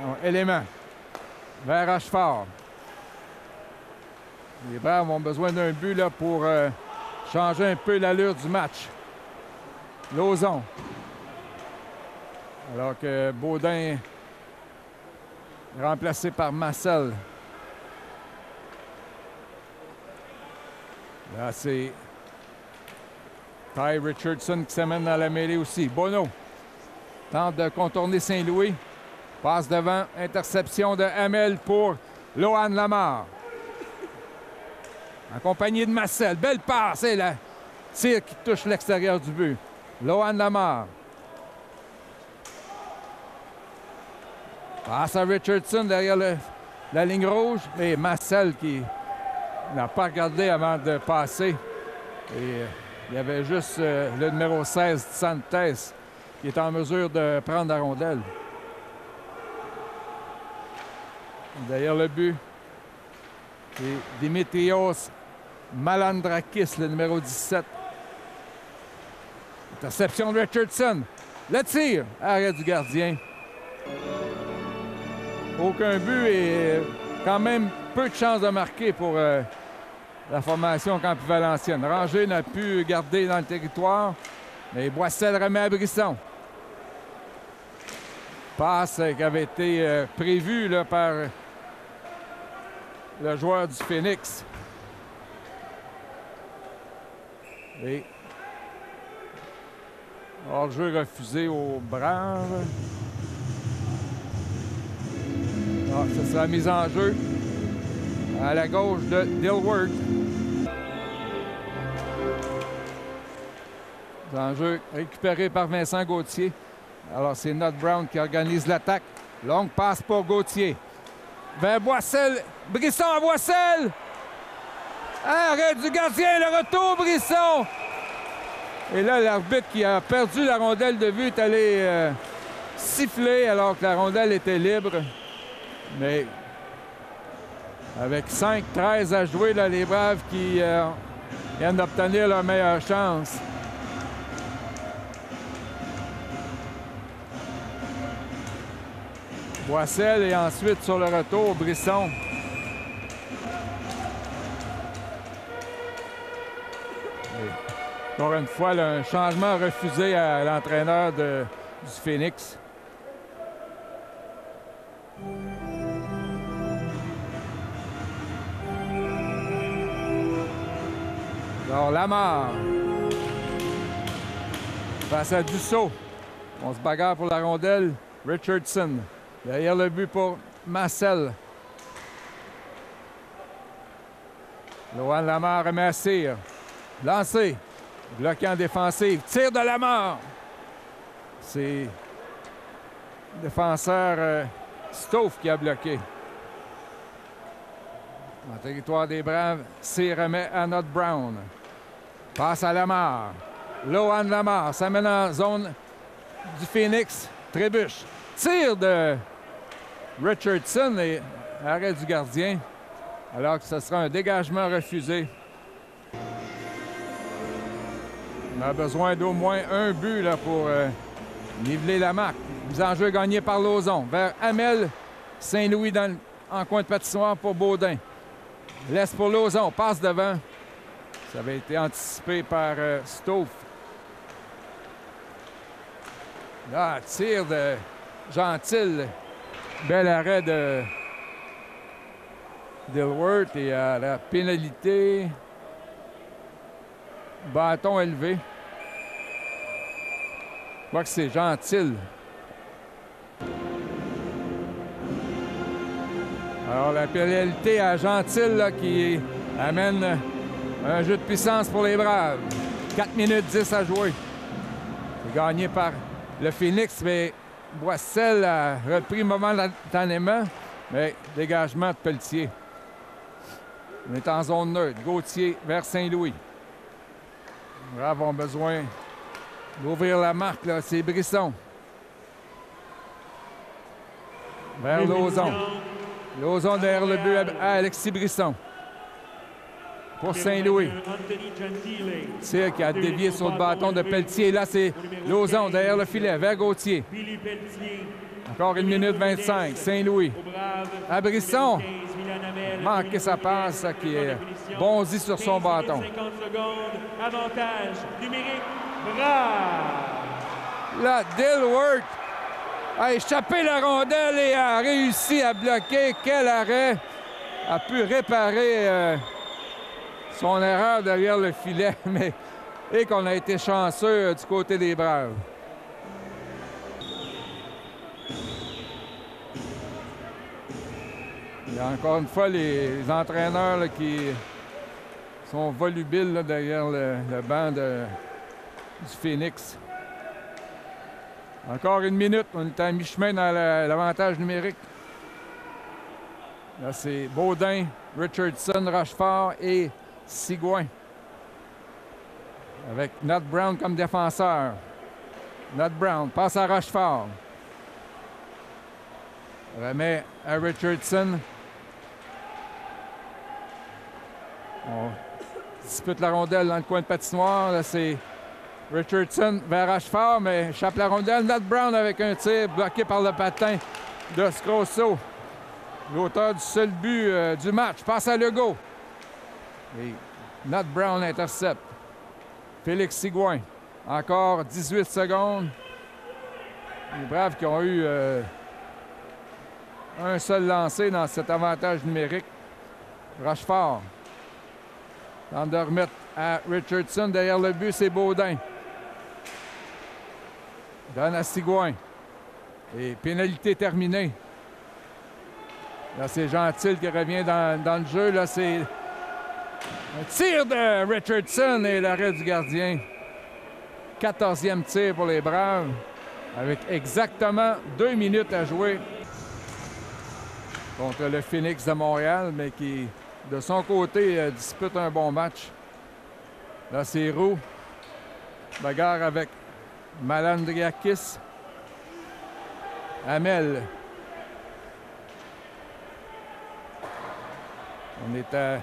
[SPEAKER 8] Alors, Élément vers Rochefort. Les Braves ont besoin d'un but là, pour changer un peu l'allure du match. Lauzon. Alors que Baudin est remplacé par Massel. Là, c'est Ty Richardson qui s'amène dans la mêlée aussi. Bono tente de contourner Saint-Louis. Passe devant. Interception de Hamel pour Lohan Lamar. En compagnie de Massel. Belle passe. Et la tir qui touche l'extérieur du but. Lohan Lamar. Passe à Richardson derrière la ligne rouge. Et Massel qui n'a pas regardé avant de passer. Et il y avait juste le numéro 16, Santes, qui est en mesure de prendre la rondelle. Derrière le but, c'est Dimitrios Malandrakis, le numéro 17. Interception de Richardson. Le tir. Arrêt du gardien. Aucun but et quand même peu de chances de marquer pour la formation Campus Valenciennes. Ranger n'a pu garder dans le territoire, mais Boissel remet à Brisson. Passe qui avait été prévue là, par le joueur du Phoenix. Et hors-jeu refusé aux Braves. Ah, ça sera mise en jeu à la gauche de Dilworth. En jeu récupéré par Vincent Gauthier. Alors c'est Nod Brown qui organise l'attaque. Longue passe pour Gauthier. Vers Boissel. Brisson à Boissel. Arrêt du gardien. Le retour Brisson. Et là, l'arbitre qui a perdu la rondelle de vue est allé siffler alors que la rondelle était libre. Mais avec 5-13 à jouer, là, les Braves qui viennent d'obtenir leur meilleure chance. Boissel et ensuite sur le retour, Brisson. Et, encore une fois, là, un changement refusé à l'entraîneur du Phoenix. Alors, Lamar. Face à Dussault. On se bagarre pour la rondelle. Richardson. Derrière le but pour Massel. Lohan Lamar remet à Cyr. Lancé. Bloqué en défensive. Tir de Lamar. C'est le défenseur Stauff qui a bloqué. En territoire des Braves, Cyr remet à Nod Brown. Passe à Lamar. Lohan Lamar s'amène en zone du Phoenix. Trébuche. Tir de Richardson et arrêt du gardien. Alors que ce sera un dégagement refusé On a besoin d'au moins un but là, pour niveler la marque. Mise en jeu gagnée par Lauzon. Vers Hamel, Saint-Louis en coin de patinoire pour Baudin. Laisse pour Lauzon, passe devant. Ça avait été anticipé par Stauff. Là, tir de Gentil. Bel arrêt de Dilworth et à la pénalité. Bâton élevé. Je crois que c'est Gentil. Alors la pénalité à Gentil là, qui amène un jeu de puissance pour les Braves. 4 minutes 10 à jouer. C'est gagné par le Phoenix, mais Boissel a repris momentanément, mais dégagement de Pelletier. On est en zone neutre. Gauthier vers Saint-Louis. Les Braves ont besoin d'ouvrir la marque, là. C'est Brisson. Vers Lauzon. Lauzon derrière le but à Alexis Brisson. Pour Saint-Louis. Tir qui a dévié sur le bâton de Pelletier. Là, c'est Lauzon derrière le filet, vers Gauthier. Encore 1 minute 25. Saint-Louis. À Brisson. Manqué sa passe, qui est bondi sur son bâton.
[SPEAKER 7] 50 secondes. Avantage numérique. Brave.
[SPEAKER 8] Là, Dilworth a échappé la rondelle et a réussi à bloquer. Quel arrêt! A pu réparer son erreur derrière le filet, mais et qu'on a été chanceux du côté des Braves. Il y a encore une fois les entraîneurs là, qui sont volubiles là, derrière le banc du Phoenix. Encore 1 minute, on est à mi-chemin dans l'avantage numérique. Là, c'est Baudin, Richardson, Rochefort et Sigouin. Avec Nat Brown comme défenseur. Nat Brown passe à Rochefort. Remet à Richardson. On dispute la rondelle dans le coin de patinoire. Là, c'est Richardson vers Rochefort, mais échappe la rondelle. Nat Brown avec un tir bloqué par le patin de Grosso. L'auteur du seul but du match. Passe à Legault. Et Nat Brown intercepte. Félix Sigouin. Encore 18 secondes. Les Braves qui ont eu un seul lancé dans cet avantage numérique. Rochefort. Tente de remettre à Richardson. Derrière le but, c'est Baudin. Donne à Sigouin. Et pénalité terminée. Là, c'est Gentil qui revient dans le jeu. Là, c'est un tir de Richardson et l'arrêt du gardien. 14e tir pour les Braves. Avec exactement 2 minutes à jouer contre le Phoenix de Montréal, mais qui, de son côté, dispute un bon match. Là, c'est Roux. Bagarre avec Malandriakis. Hamel. On est à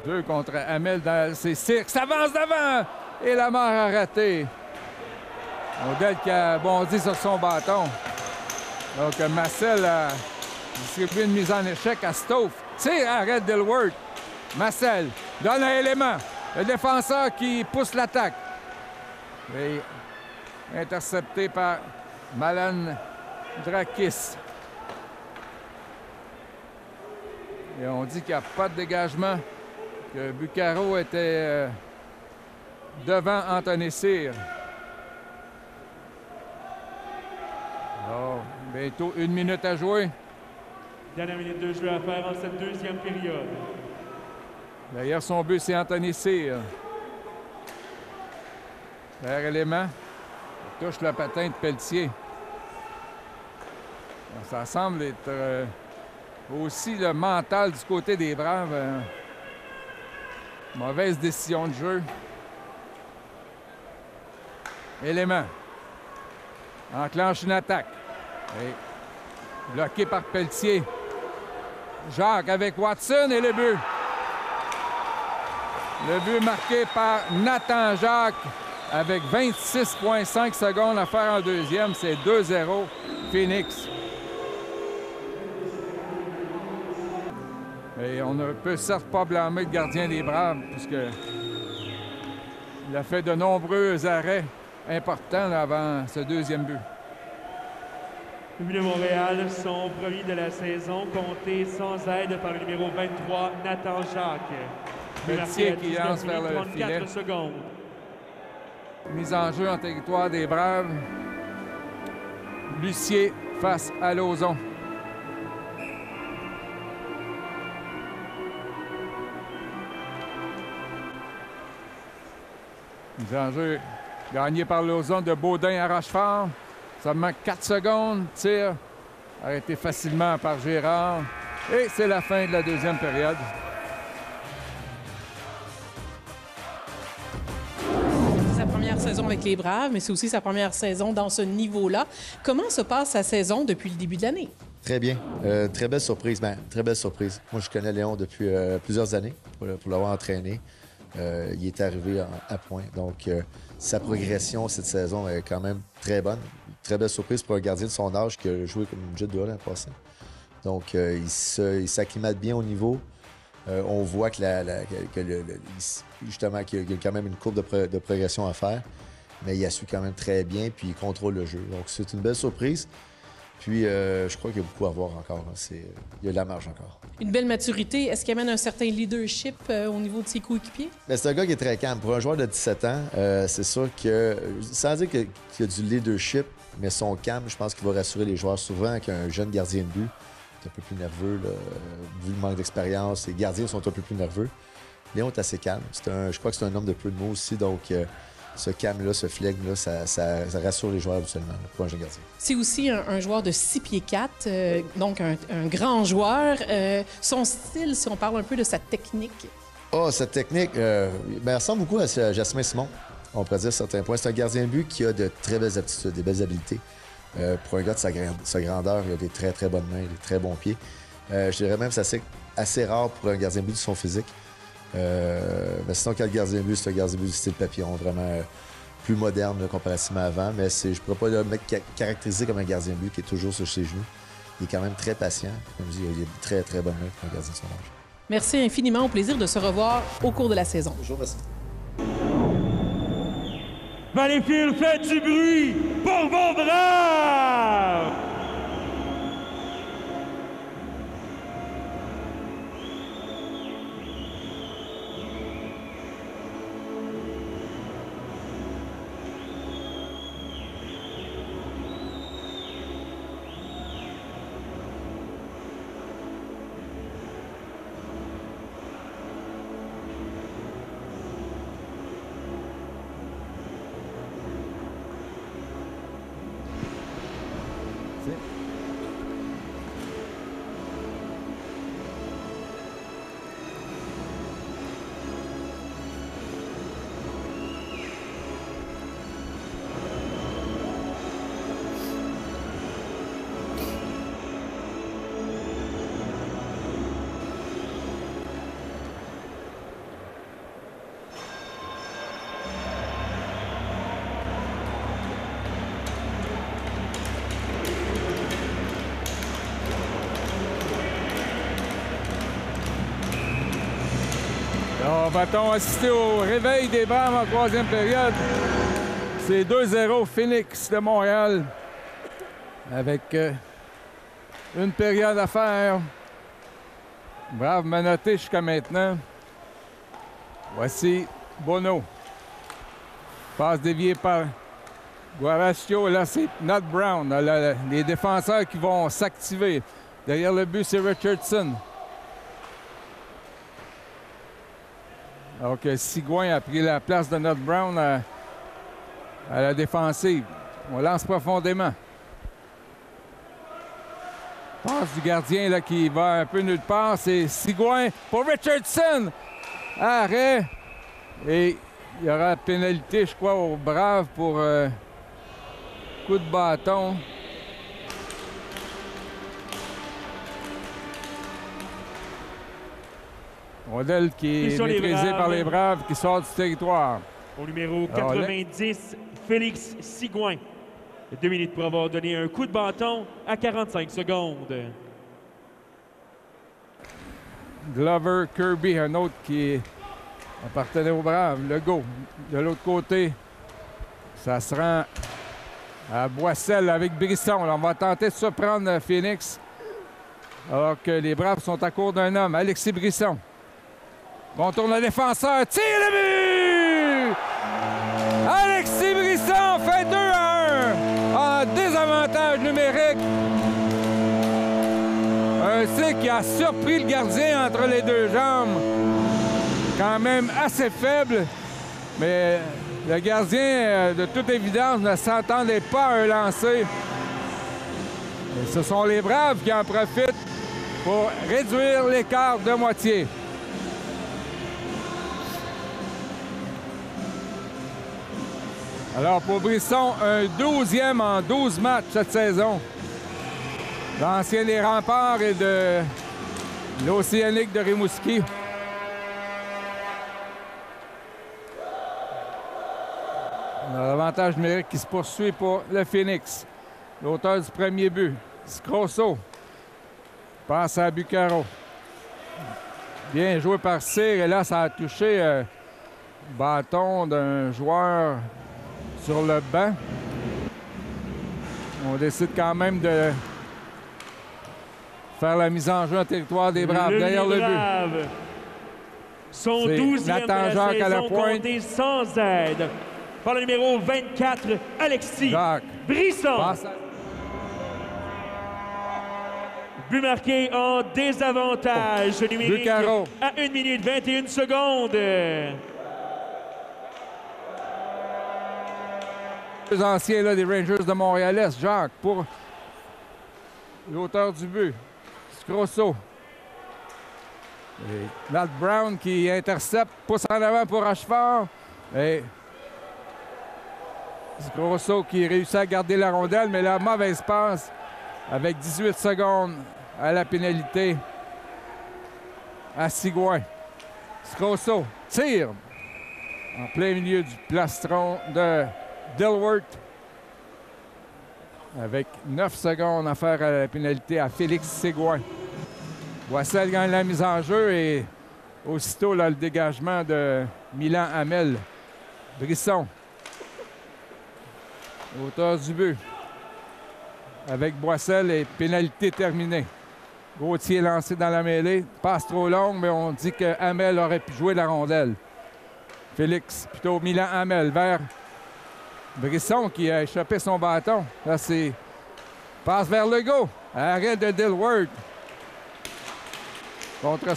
[SPEAKER 8] 2 contre Hamel dans ses cirques. Ça avance devant! Et la mort a raté. Odell qui a bondi sur son bâton. Donc, Marcel a distribué une mise en échec à Stauff. Tire, arrête Dilworth. Marcel donne un élément. Le défenseur qui pousse l'attaque. Et intercepté par Malandrakis. Et on dit qu'il n'y a pas de dégagement, que Bucaro était devant Anthony Cyr. Alors, bientôt 1 minute à jouer.
[SPEAKER 7] Dernière minute de jeu à faire en cette deuxième période.
[SPEAKER 8] Derrière son but, c'est Anthony Cyr. Derrière élément. Il touche le patin de Pelletier. Alors, ça semble être aussi le mental du côté des Braves. Mauvaise décision de jeu. Élément. Enclenche une attaque. Et bloqué par Pelletier. Jacques avec Watson et le but. Le but marqué par Nathan Jacques avec 26,5 secondes à faire en deuxième. C'est 2-0 Phoenix. Et on ne peut certes pas blâmer le gardien des Braves, puisque il a fait de nombreux arrêts importants là, avant ce deuxième but.
[SPEAKER 7] Le but de Montréal, son premier de la saison, compté sans aide par le numéro 23, Nathan Jacques.
[SPEAKER 8] Pelletier qui lance vers le filet.
[SPEAKER 7] Secondes.
[SPEAKER 8] Mise en jeu en territoire des Braves. Lucier face à Lauzon. Mise en jeu gagné par Lauzon de Baudin à Rochefort. Ça manque 4 secondes. Tir arrêté facilement par Gérard. Et c'est la fin de la deuxième période.
[SPEAKER 1] C'est sa première saison avec les Braves, mais c'est aussi sa première saison dans ce niveau-là. Comment se passe sa saison depuis le début de l'année?
[SPEAKER 3] Très bien. Très belle surprise. Très belle surprise. Moi, je connais Léon depuis plusieurs années pour l'avoir entraîné. Il est arrivé à point. Donc, sa progression cette saison est quand même très bonne. Très belle surprise pour un gardien de son âge qui a joué comme une jet de l'an passé. Donc, il s'acclimate bien au niveau. On voit que justement qu'il y a quand même une courbe de progression à faire. Mais il a su quand même très bien, puis il contrôle le jeu. Donc, c'est une belle surprise. Puis, je crois qu'il y a beaucoup à voir encore. Il y a de la marge encore.
[SPEAKER 1] Une belle maturité. Est-ce qu'il amène un certain leadership au niveau de ses coéquipiers?
[SPEAKER 3] Bien, c'est un gars qui est très calme. Pour un joueur de 17 ans, c'est sûr que, sans dire qu'il y a du leadership, mais son calme, je pense qu'il va rassurer les joueurs. Souvent, qu'un jeune gardien de but est un peu plus nerveux, là, vu le manque d'expérience, les gardiens sont un peu plus nerveux. Léon est assez calme. Je crois que c'est un homme de peu de mots aussi, donc ce calme-là, ce flegme-là, ça rassure les joueurs habituellement pour un jeune gardien. C'est
[SPEAKER 1] aussi un joueur de 6 pieds 4, donc un grand joueur. Son style, si on parle un peu de sa technique.
[SPEAKER 3] Sa technique, elle ressemble beaucoup à Jasmin Simon, on pourrait dire à certains points. C'est un gardien de but qui a de très belles aptitudes, des belles habiletés. Pour un gars de sa grandeur, il a des très, très bonnes mains, des très bons pieds. Je dirais même que c'est assez rare pour un gardien de but de son physique. Mais sinon, quand le gardien de but, c'est un gardien de but du style papillon, vraiment plus moderne là, comparativement à avant. Mais je ne pourrais pas le mettre caractérisé comme un gardien de but qui est toujours sur ses genoux. Il est quand même très patient. Comme je dis, il a de très, très bonnes mains pour un gardien de son âge.
[SPEAKER 1] Merci infiniment. Au plaisir de se revoir au cours de la saison.
[SPEAKER 3] Bonjour, merci.
[SPEAKER 7] Valleyfield, faites du bruit pour vos Braves! Va-t-on assister au réveil des Braves en troisième période? C'est 2-0 Phoenix de Montréal avec une période à faire. Braves menottés jusqu'à maintenant. Voici Bono. Passe déviée par Guaraccio. Là, c'est Nat Brown. Là, les défenseurs qui vont s'activer. Derrière le but, c'est Richardson. Alors que Sigouin a pris la place de Nat Brown à la défensive. On lance profondément. Passe du gardien là, qui va un peu nulle part. C'est Sigouin pour Richardson. Arrêt. Et il y aura pénalité, je crois, aux Braves pour coup de bâton. Rondelle qui est maîtrisée par les Braves qui sort du territoire.
[SPEAKER 9] Au numéro 90, Félix Sigouin. 2 minutes pour avoir donné un coup de bâton à 45 secondes.
[SPEAKER 8] Glover Kirby, un autre qui appartenait aux Braves. Legault. De l'autre côté, ça se rend à Boissel avec Brisson. Là, on va tenter de surprendre Phoenix. Alors que les Braves sont à court d'un homme. Alexis Brisson. Contourne le défenseur. Tire le but! Alexis Brisson fait 2-1 en désavantage numérique. Un tir qui a surpris le gardien entre les deux jambes. Quand même assez faible, mais le gardien, de toute évidence, ne s'attendait pas à un lancer. Et ce sont les Braves qui en profitent pour réduire l'écart de moitié. Alors pour Brisson, un 12e en 12 matchs cette saison. L'ancien des Remparts et de l'Océanique de Rimouski. L'avantage numérique qui se poursuit pour le Phoenix. L'auteur du premier but, Scrosso. Passe à Bucaro. Bien joué par Cyr. Et là, ça a touché le bâton d'un joueur sur le banc. On décide quand même de faire la mise en jeu en territoire des Braves. Derrière le but.
[SPEAKER 9] Son 12e de la saison compté sans aide. Par le numéro 24, Alexis Brisson. But marqué en désavantage numérique à 1 minute 21 secondes.
[SPEAKER 8] Les anciens là, des Rangers de Montréal-Est, Jacques, pour l'auteur du but, Scrosso. Et Matt Brown qui intercepte, pousse en avant pour Rochefort. Et Scrosso qui réussit à garder la rondelle, mais la mauvaise passe avec 18 secondes à la pénalité à Sigouin. Scrosso tire en plein milieu du plastron de Dilworth avec 9 secondes à faire à la pénalité à Félix Sigouin. Boissel gagne la mise en jeu et aussitôt là, le dégagement de Milan Hamel. Brisson. Auteur du but. Avec Boissel et pénalité terminée. Gauthier lancé dans la mêlée. Passe trop longue, mais on dit que Hamel aurait pu jouer la rondelle. Félix, plutôt Milan Hamel vers Brisson qui a échappé son bâton. Là, c'est passe vers Legault. Arrêt de Dilworth. Contre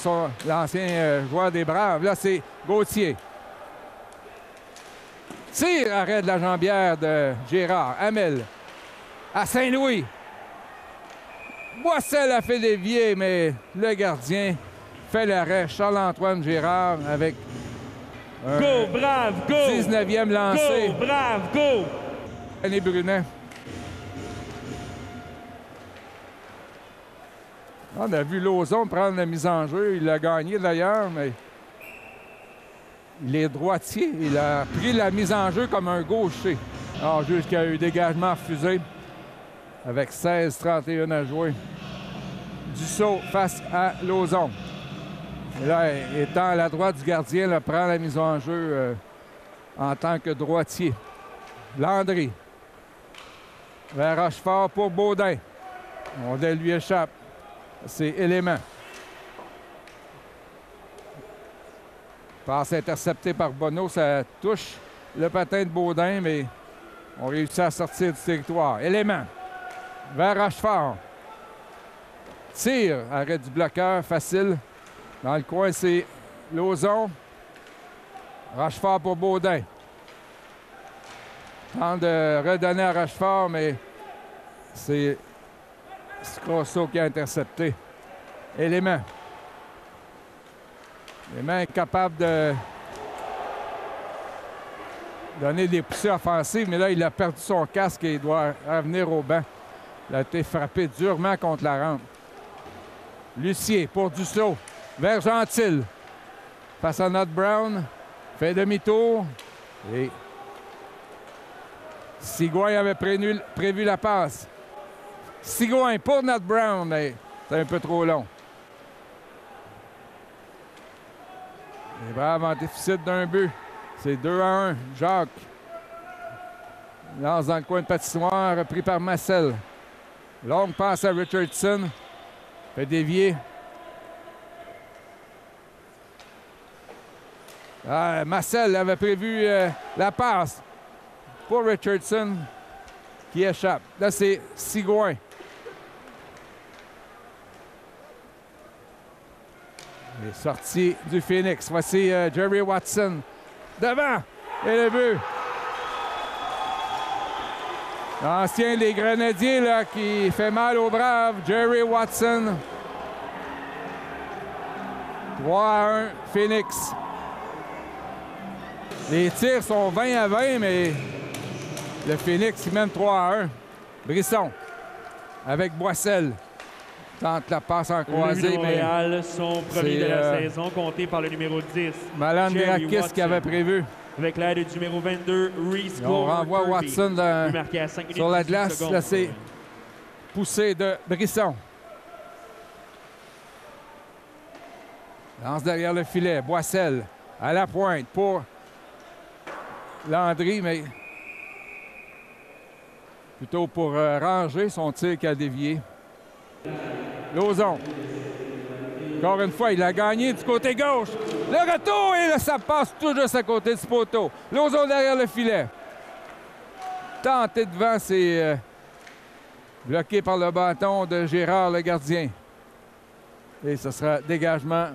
[SPEAKER 8] l'ancien joueur des Braves. Là, c'est Gauthier. Tire, arrêt de la jambière de Gérard. Hamel à Saint-Louis. Boissel a fait dévier, mais le gardien fait l'arrêt. Charles-Antoine Gérard avec un
[SPEAKER 9] go, brave, go!
[SPEAKER 8] 19e lancé.
[SPEAKER 9] Go, brave, go!
[SPEAKER 8] René Brunet. On a vu Lauzon prendre la mise en jeu. Il l'a gagné d'ailleurs, mais il est droitier. Il a pris la mise en jeu comme un gaucher. Alors, jusqu'à un dégagement refusé avec 16-31 à jouer. Dussault face à Lauzon. Et là, étant à la droite du gardien, là, prend la mise en jeu en tant que droitier. Landry. Vers Rochefort pour Baudin. Baudin lui échappe. C'est Élément. Passe interceptée par Bonneau. Ça touche le patin de Baudin, mais on réussit à sortir du territoire. Élément. Vers Rochefort. Tire. Arrêt du bloqueur. Facile. Dans le coin, c'est Lauzon. Rochefort pour Baudin. Tente de redonner à Rochefort, mais c'est Scrosso qui a intercepté. Élément. Élément est capable de donner des poussées offensives, mais là, il a perdu son casque et il doit revenir au banc. Il a été frappé durement contre la rampe. Lucier pour Dussault. Vers Gentil. Face à Nott Brown. Fait demi-tour. Et Sigouin avait prévu la passe. Sigouin pour Nat Brown, mais c'est un peu trop long. Les Braves en déficit d'un but. C'est 2-1. Jacques lance dans le coin de patinoire, repris par Marcel. Longue passe à Richardson. Fait dévier. Marcel avait prévu la passe pour Richardson qui échappe. Là, c'est Sigouin. Les sorties du Phoenix. Voici Jerry Watson devant. Et le but. L'ancien des Grenadiers là, qui fait mal aux Braves. Jerry Watson. 3-1 Phoenix. Les tirs sont 20-20, mais le Phoenix il mène 3-1. Brisson avec Boissel. Tente la passe en croisée, mais
[SPEAKER 9] son premier de la saison, compté par le numéro 10.
[SPEAKER 8] Malandriakis qui avait prévu.
[SPEAKER 9] Avec l'aide du numéro 22, Reese Gold.
[SPEAKER 8] On renvoie Watson sur la glace. Là, c'est poussé de Brisson. Lance derrière le filet. Boissel à la pointe pour Landry, mais plutôt pour ranger son tir qui a dévié. Lauzon. Encore une fois, il a gagné du côté gauche. Le retour et là, ça passe tout juste à côté du poteau. Lauzon derrière le filet. Tenté devant, c'est bloqué par le bâton de Gérard, le gardien. Et ce sera dégagement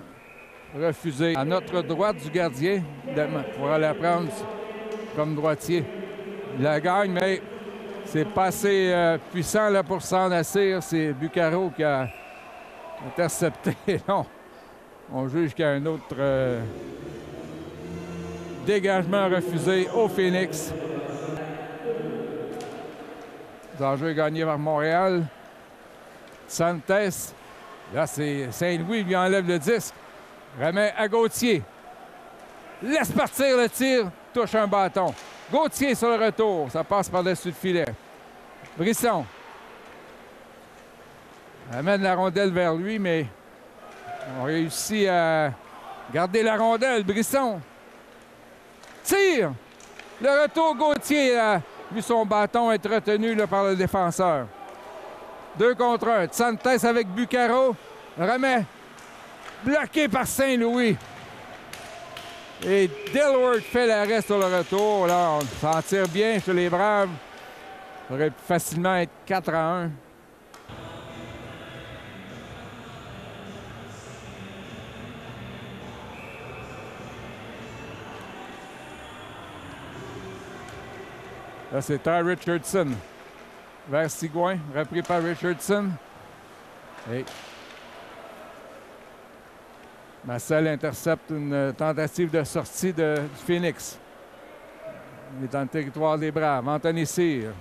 [SPEAKER 8] refusé. À notre droite du gardien, pour aller prendre comme droitier. Il la gagne, mais c'est pas assez puissant là, pour s'en assir. C'est Bucaro qui a intercepté. Non, on juge qu'il y a un autre dégagement refusé au Phoenix. L'enjeu est gagné par Montréal. Santes. Là, c'est Saint-Louis qui lui enlève le disque. Remet à Gauthier. Laisse partir le tir. Touche un bâton. Gauthier sur le retour. Ça passe par-dessus le filet. Brisson. Amène la rondelle vers lui, mais on réussit à garder la rondelle. Brisson. Tire. Le retour Gauthier a vu son bâton être retenu là, par le défenseur. 2 contre 1. Santes avec Bucaro. Remet. Bloqué par Saint-Louis. Et Dilworth fait l'arrêt sur le retour. Là, on s'en tire bien chez les Braves. Ça aurait pu facilement être 4-1. Là, c'est Ty Richardson vers Sigouin, repris par Richardson. Et Marcel intercepte une tentative de sortie du Phoenix. Il est dans le territoire des Braves. Anthony Cyr.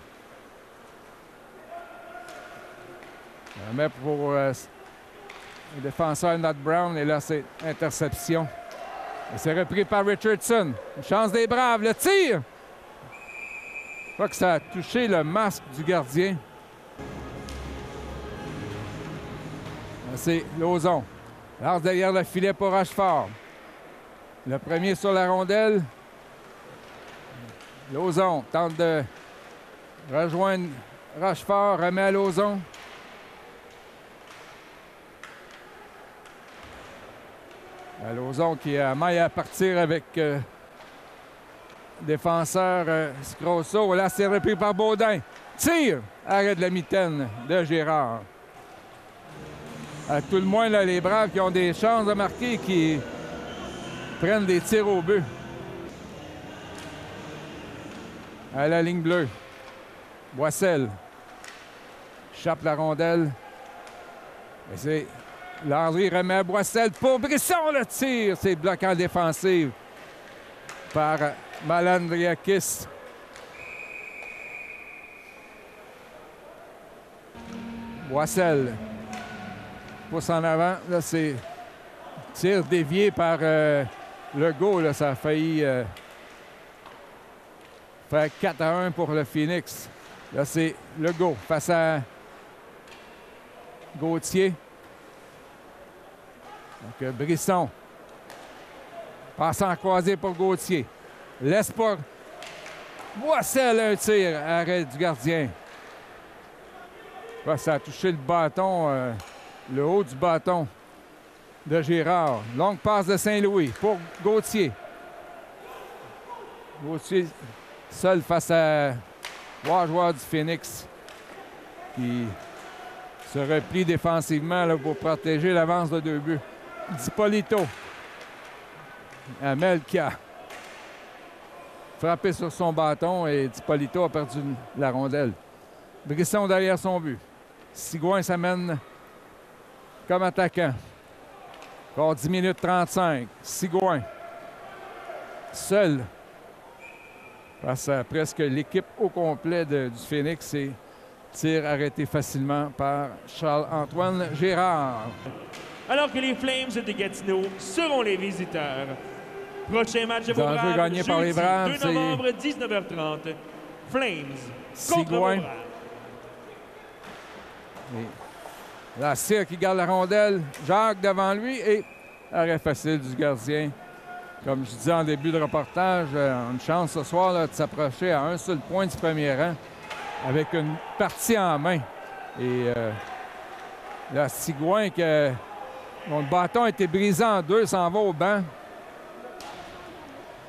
[SPEAKER 8] On met pour le défenseur Nat Brown. Et là, c'est interception. Et c'est repris par Richardson. Une chance des Braves. Le tir! Je crois que ça a touché le masque du gardien. C'est Lauzon. Lance derrière le filet pour Rochefort. Le premier sur la rondelle. Lauzon tente de rejoindre Rochefort. Remet à Lauzon. Lauzon qui a maille à partir avec défenseur Scrosso. Là, c'est repris par Baudin. Tire! Arrêt de la mitaine de Gérard. À tout le moins, là, les Braves qui ont des chances de marquer, qui prennent des tirs au but. À la ligne bleue. Boissel. Chape la rondelle. Et c'est Landry remet à Boissel pour Brisson. Le tir, c'est bloqué en défensive par Malandriakis. Boissel. Pousse en avant. Là, c'est tir dévié par Legault. Là, ça a failli Fait 4-1 pour le Phoenix. Là, c'est Legault face à Gauthier. Donc, Brisson. Passe en croisé pour Gauthier. Laisse pas. Boissel, un tir. Arrêt du gardien. Ouais, ça a touché le bâton, le haut du bâton de Girard. Longue passe de Saint-Louis pour Gauthier. Gauthier seul face à trois joueurs du Phoenix qui se replient défensivement là, pour protéger l'avance de 2 buts. Dipolito. Hamel qui a frappé sur son bâton et Dipolito a perdu la rondelle. Brisson derrière son but. Sigouin s'amène comme attaquant. Encore 10 minutes 35. Sigouin. Seul. Face à presque l'équipe au complet du Phoenix. Et tir arrêté facilement par Charles-Antoine Gérard.
[SPEAKER 9] Alors que les Flames de Gatineau seront les visiteurs. Prochain match de vos Braves,
[SPEAKER 8] gagné par les Braves,
[SPEAKER 9] 2 novembre, 19h30. Flames contre vos Braves.
[SPEAKER 8] La Cyr qui garde la rondelle. Jacques devant lui et arrêt facile du gardien. Comme je disais en début de reportage, une chance ce soir là, de s'approcher à un seul point du premier rang avec une partie en main. Et la Sigouin, dont le bâton a été brisé en 2, s'en va au banc.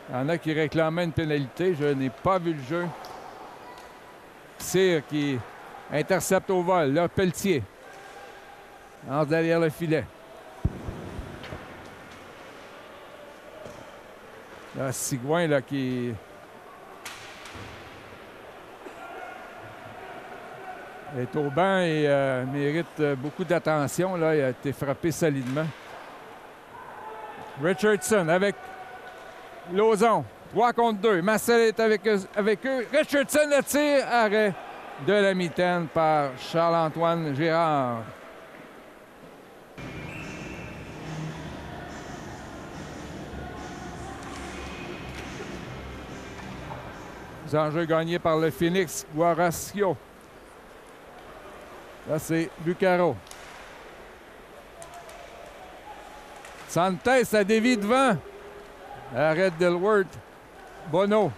[SPEAKER 8] Il y en a qui réclamaient une pénalité. Je n'ai pas vu le jeu. Cyr qui intercepte au vol. Là, Pelletier. Entre derrière le filet. Là, Sigouin, là, qui est au banc et mérite beaucoup d'attention. Là, il a été frappé solidement. Richardson avec Lauzon. 3 contre 2. Marcel est avec eux. Richardson le tire. Arrêt de la mitaine par Charles-Antoine Gérard. Les enjeux gagnés par le Phoenix. Guaracio. Là, c'est Bucaro. Santés, ça dévie devant. Arrête Dilworth. Bono.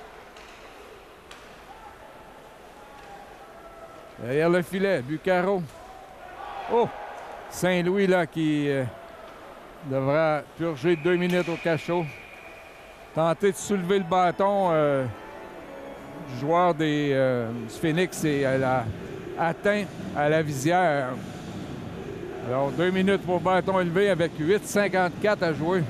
[SPEAKER 8] Derrière le filet, Bucaro. Oh! Saint-Louis, là, qui devra purger 2 minutes au cachot. Tenter de soulever le bâton du joueur du Phoenix et elle a atteint à la visière. Alors, 2 minutes pour bâton élevé avec 8,54 à jouer.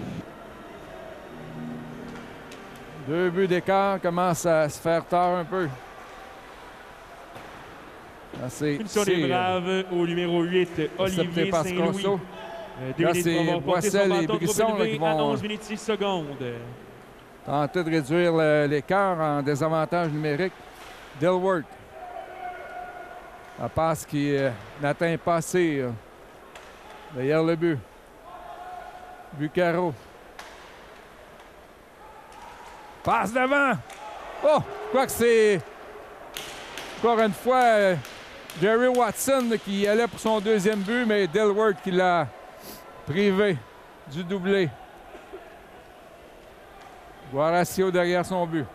[SPEAKER 8] 2 buts d'écart, commence à se faire tard un peu.
[SPEAKER 9] Punition des Braves au numéro 8, Olivier Saint-Louis.
[SPEAKER 8] Là, c'est Boissel et Brisson qui vont
[SPEAKER 9] 11 minutes 6 secondes.
[SPEAKER 8] Tenter de réduire l'écart en désavantage numérique. Dilworth. La passe qui n'atteint pas assez. Derrière le but. Bucaro. Passe devant. Oh! Je crois que c'est encore une fois Jerry Watson qui allait pour son 2e but, mais Dilworth qui l'a privé du doublé. Guaracio derrière son but.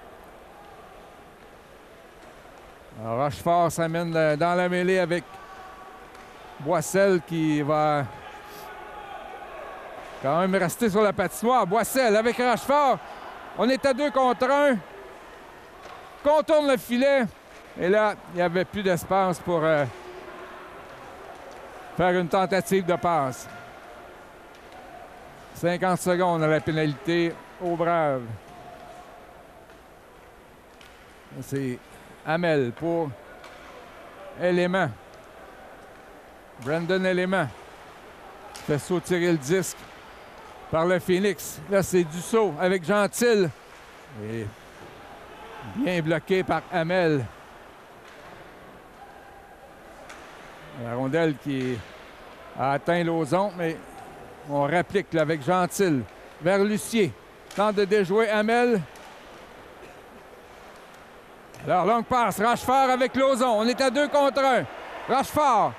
[SPEAKER 8] Alors, Rochefort s'amène dans la mêlée avec Boissel qui va quand même rester sur la patinoire. Boissel avec Rochefort. On est à 2 contre 1. Contourne le filet. Et là, il n'y avait plus d'espace pour faire une tentative de passe. 50 secondes à la pénalité aux Braves. C'est Hamel pour Élément. Brandon Élément fait sauter le disque par le Phoenix. Là, c'est Dussault avec Gentil. Et bien bloqué par Hamel. La rondelle qui a atteint Lauzon, mais on réplique là, avec Gentil vers Lucier. Tente de déjouer Hamel. Alors, longue passe. Rochefort avec Lauzon. On est à 2 contre 1. Rochefort.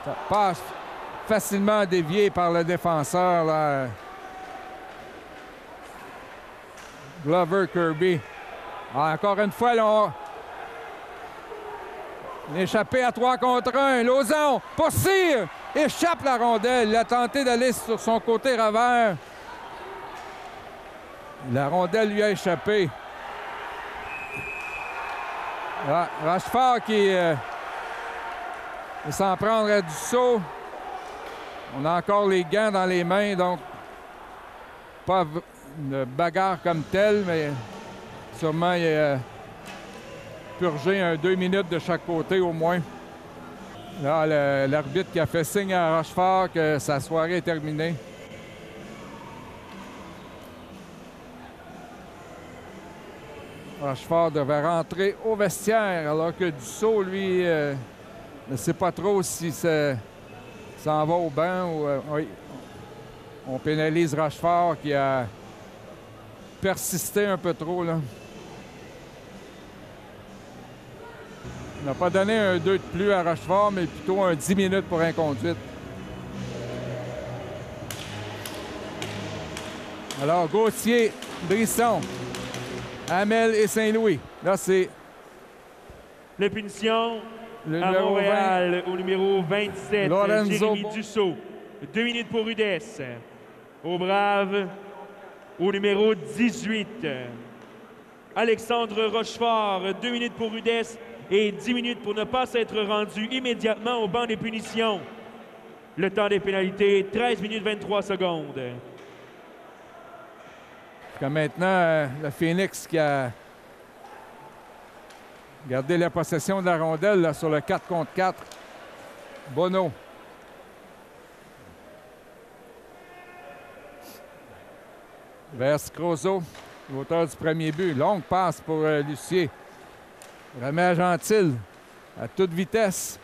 [SPEAKER 8] Ça passe facilement dévié par le défenseur, là. Glover Kirby. Ah, encore une fois, là, on échappé à 3 contre 1. Lauzon poursuit, échappe la rondelle. Il a tenté d'aller sur son côté revers. La rondelle lui a échappé. Ah, Rochefort qui s'en prendre à du saut. On a encore les gants dans les mains, donc pas une bagarre comme telle, mais sûrement il a purgé 2 minutes de chaque côté au moins. Là, l'arbitre qui a fait signe à Rochefort que sa soirée est terminée. Rochefort devait rentrer au vestiaire, alors que Dussault, lui, ne sait pas trop si ça s'en va au banc ou... oui. On pénalise Rochefort qui a persisté un peu trop, là. On n'a pas donné un 2 de plus à Rochefort, mais plutôt un 10 minutes pour inconduite. Alors, Gauthier, Brisson, Hamel et Saint-Louis. Là, c'est...
[SPEAKER 9] La punition
[SPEAKER 8] le
[SPEAKER 9] à Montréal
[SPEAKER 8] 20.
[SPEAKER 9] Au numéro 27,
[SPEAKER 8] Lorenzo
[SPEAKER 9] Jérémy Dussault. 2 minutes pour Rudesse. Au Brave, au numéro 18, Alexandre Rochefort. 2 minutes pour Rudesse et 10 minutes pour ne pas s'être rendu immédiatement au banc des punitions. Le temps des pénalités, 13 minutes 23 secondes.
[SPEAKER 8] Jusqu'à maintenant, le Phoenix qui a gardé la possession de la rondelle là, sur le 4 contre 4. Bono. Vers Crozo, l'auteur du premier but. Longue passe pour Lucier. Remet à Gentil à toute vitesse.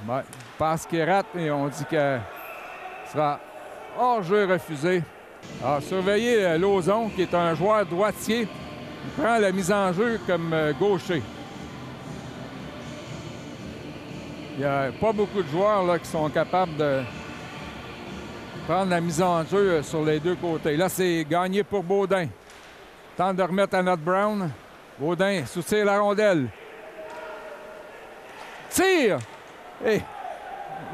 [SPEAKER 8] Ben, passe qui rate et on dit que sera hors-jeu refusé. Alors, surveillez Lauzon, qui est un joueur droitier. Il prend la mise en jeu comme gaucher. Il n'y a pas beaucoup de joueurs là, qui sont capables de prendre la mise en jeu sur les deux côtés. Là, c'est gagné pour Baudin. Tente de remettre à Nat Brown. Baudin soutient la rondelle. Tire! Et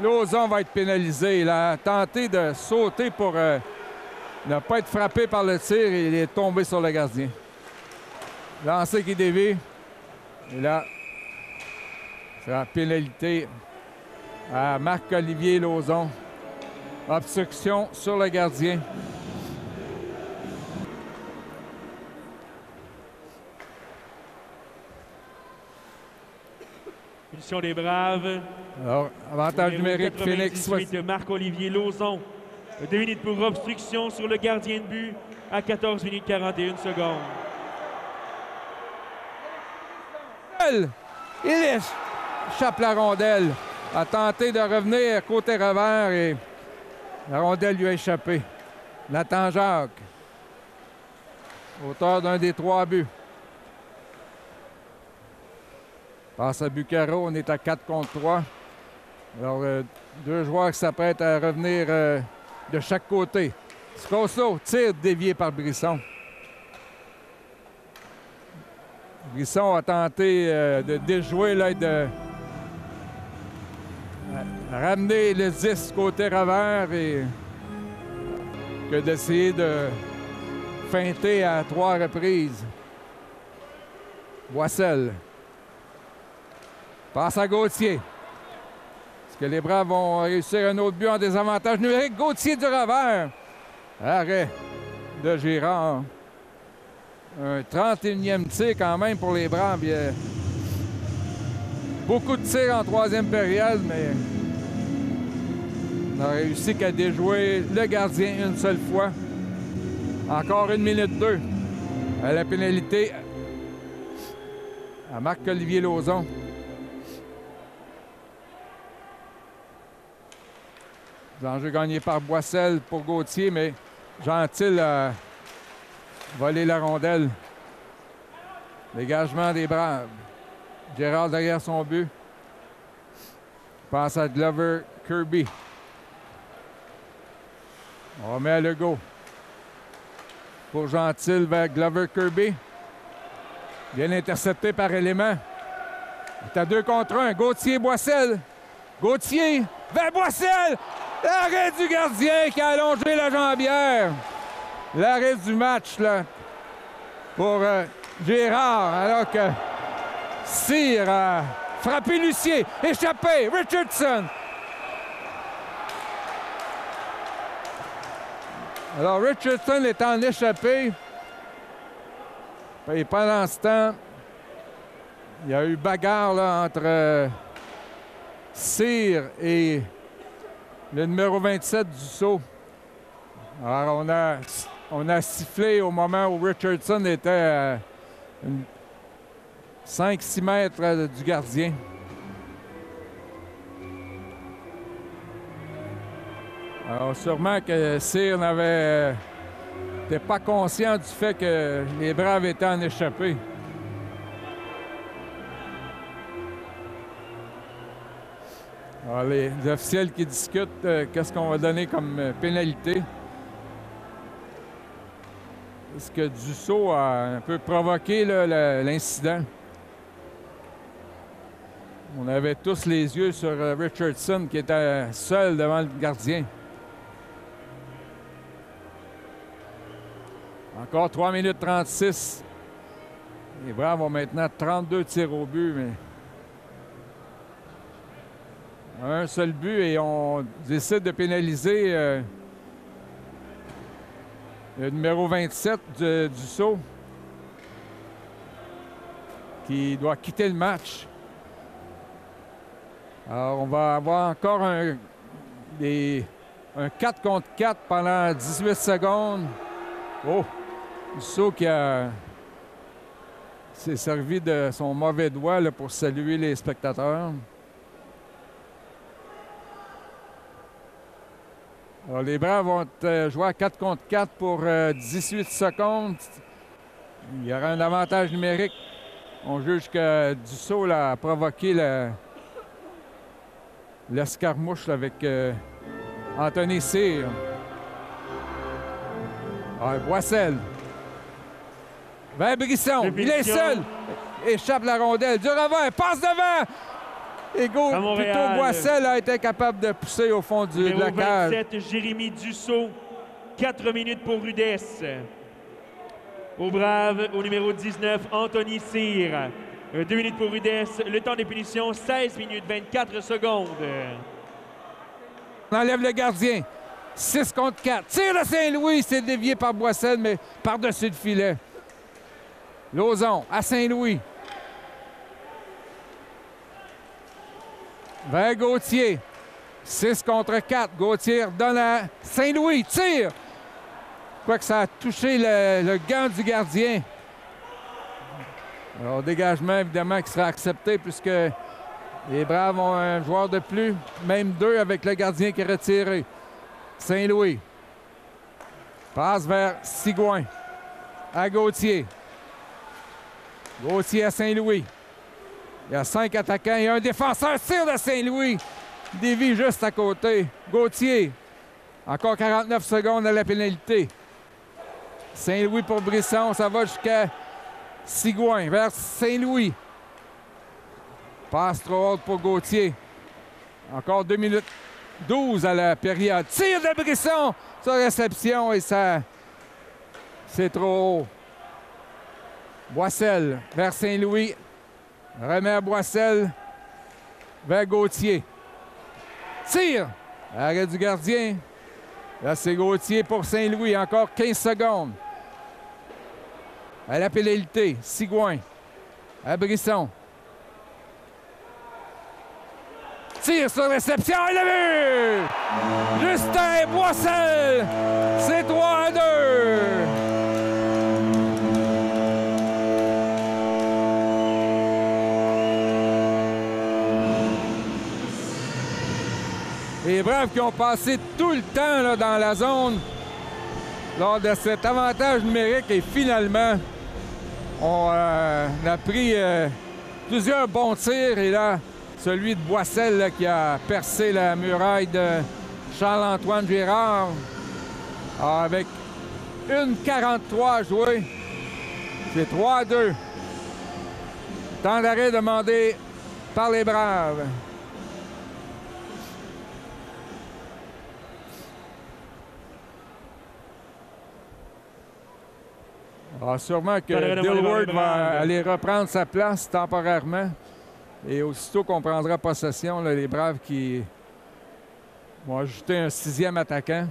[SPEAKER 8] Lauzon va être pénalisé. Il a tenté de sauter pour ne pas être frappé par le tir et il est tombé sur le gardien. Lancé qui dévie. Et là, c'est la pénalité à Marc-Olivier Lauzon. Obstruction sur le gardien.
[SPEAKER 9] Punition des Braves.
[SPEAKER 8] Alors, avantage numérique, Phoenix.
[SPEAKER 9] Marc-Olivier Lauzon. 2 minutes pour obstruction sur le gardien de but à 14 minutes 41 secondes.
[SPEAKER 8] Il échappe la rondelle. A tenté de revenir côté revers et la rondelle lui a échappé. Nathan Jacques, auteur d'un des 3 buts. Passe à Bucaro, on est à 4 contre 3. Alors, 2 joueurs qui s'apprêtent à revenir de chaque côté. Scosso, tir dévié par Brisson. Brisson a tenté de déjouer, là, de ramener le 10 côté revers et que d'essayer de feinter à 3 reprises. Boissel. Passe à Gauthier. Est-ce que les Braves vont réussir un autre but en désavantage numérique? Gauthier du revers. Arrêt de Girard. Un 31e tir quand même pour les Braves. Il y a beaucoup de tirs en 3e période, mais on n'a réussi qu'à déjouer le gardien une seule fois. Encore 1 minute 2 à la pénalité à Marc-Olivier Lauzon. L'enjeu gagné par Boissel pour Gauthier, mais Gentil a volé la rondelle. Dégagement des Braves. Gérard derrière son but. Passe à Glover Kirby. On remet à Legault. Pour Gentil vers Glover Kirby. Bien intercepté par Élément. Il est à 2 contre 1. Gauthier-Boissel. Gauthier vers Boissel. L'arrêt du gardien qui a allongé la jambière. L'arrêt du match là, pour Gérard, alors que Cyr a frappé Lucier. Échappé. Richardson. Alors, Richardson est en échappé. Et pendant ce temps, il y a eu bagarre là, entre Cyr et le numéro 27 du saut. Alors, on a sifflé au moment où Richardson était à 5-6 mètres du gardien. Alors, sûrement que Cyr n'était pas conscient du fait que les Braves étaient en échappée. Alors, les officiels qui discutent qu'est-ce qu'on va donner comme pénalité. Est-ce que Dussault a un peu provoqué l'incident? On avait tous les yeux sur Richardson qui était seul devant le gardien. Encore 3 minutes 36. Les Braves ont maintenant 32 tirs au but, mais un seul but et on décide de pénaliser le numéro 27 du saut qui doit quitter le match. Alors, on va avoir encore un 4 contre 4 pendant 18 secondes. Oh! Dussault qui s'est servi de son mauvais doigt là, pour saluer les spectateurs. Alors, les Braves vont jouer à 4 contre 4 pour 18 secondes. Il y aura un avantage numérique. On juge que Dussault a provoqué l'escarmouche avec Anthony Cyr. Boissel. Vers Brisson. Il est seul. Échappe la rondelle. Du revers. Passe devant. Et plutôt Boissel a été capable de pousser au fond de la cage.
[SPEAKER 9] 27, Jérémy Dussault. 4 minutes pour Rudess. Au Brave, au numéro 19, Anthony Cyr. 2 minutes pour Rudess. Le temps des punitions, 16 minutes 24 secondes.
[SPEAKER 8] On enlève le gardien. 6 contre 4. Tir de Saint-Louis. C'est dévié par Boissel, mais par-dessus le filet. Lauzon à Saint-Louis. Vers Gauthier. 6 contre 4. Gauthier donne à Saint-Louis. Tire. Quoique ça a touché le gant du gardien. Alors, dégagement, évidemment, qui sera accepté puisque les Braves ont un joueur de plus, même 2 avec le gardien qui est retiré. Saint-Louis. Passe vers Sigouin. À Gauthier. Gauthier à Saint-Louis. Il y a 5 attaquants et un défenseur. Tire de Saint-Louis. Dévie juste à côté. Gauthier. Encore 49 secondes à la pénalité. Saint-Louis pour Brisson. Ça va jusqu'à Sigouin vers Saint-Louis. Passe trop haute pour Gauthier. Encore 2 minutes 12 à la période. Tire de Brisson sur réception et ça, c'est trop haut. Boissel vers Saint-Louis. Remet à Boissel vers Gauthier. Tire. Arrêt du gardien. Là, c'est Gauthier pour Saint-Louis. Encore 15 secondes. À la pénalité, Sigouin. À Brisson. Tire sur réception. Il l'a vu! Justin Boissel. C'est 3-2. Les Braves qui ont passé tout le temps là, dans la zone lors de cet avantage numérique et finalement, On a pris plusieurs bons tirs et là, celui de Boissel là, qui a percé la muraille de Charles-Antoine Girard avec 1,43 à jouer. C'est 3-2. Temps d'arrêt demandé par les Braves. Alors, sûrement que Dilworth va aller reprendre sa place temporairement. Et aussitôt qu'on prendra possession, là, les Braves qui vont ajouter un 6e attaquant.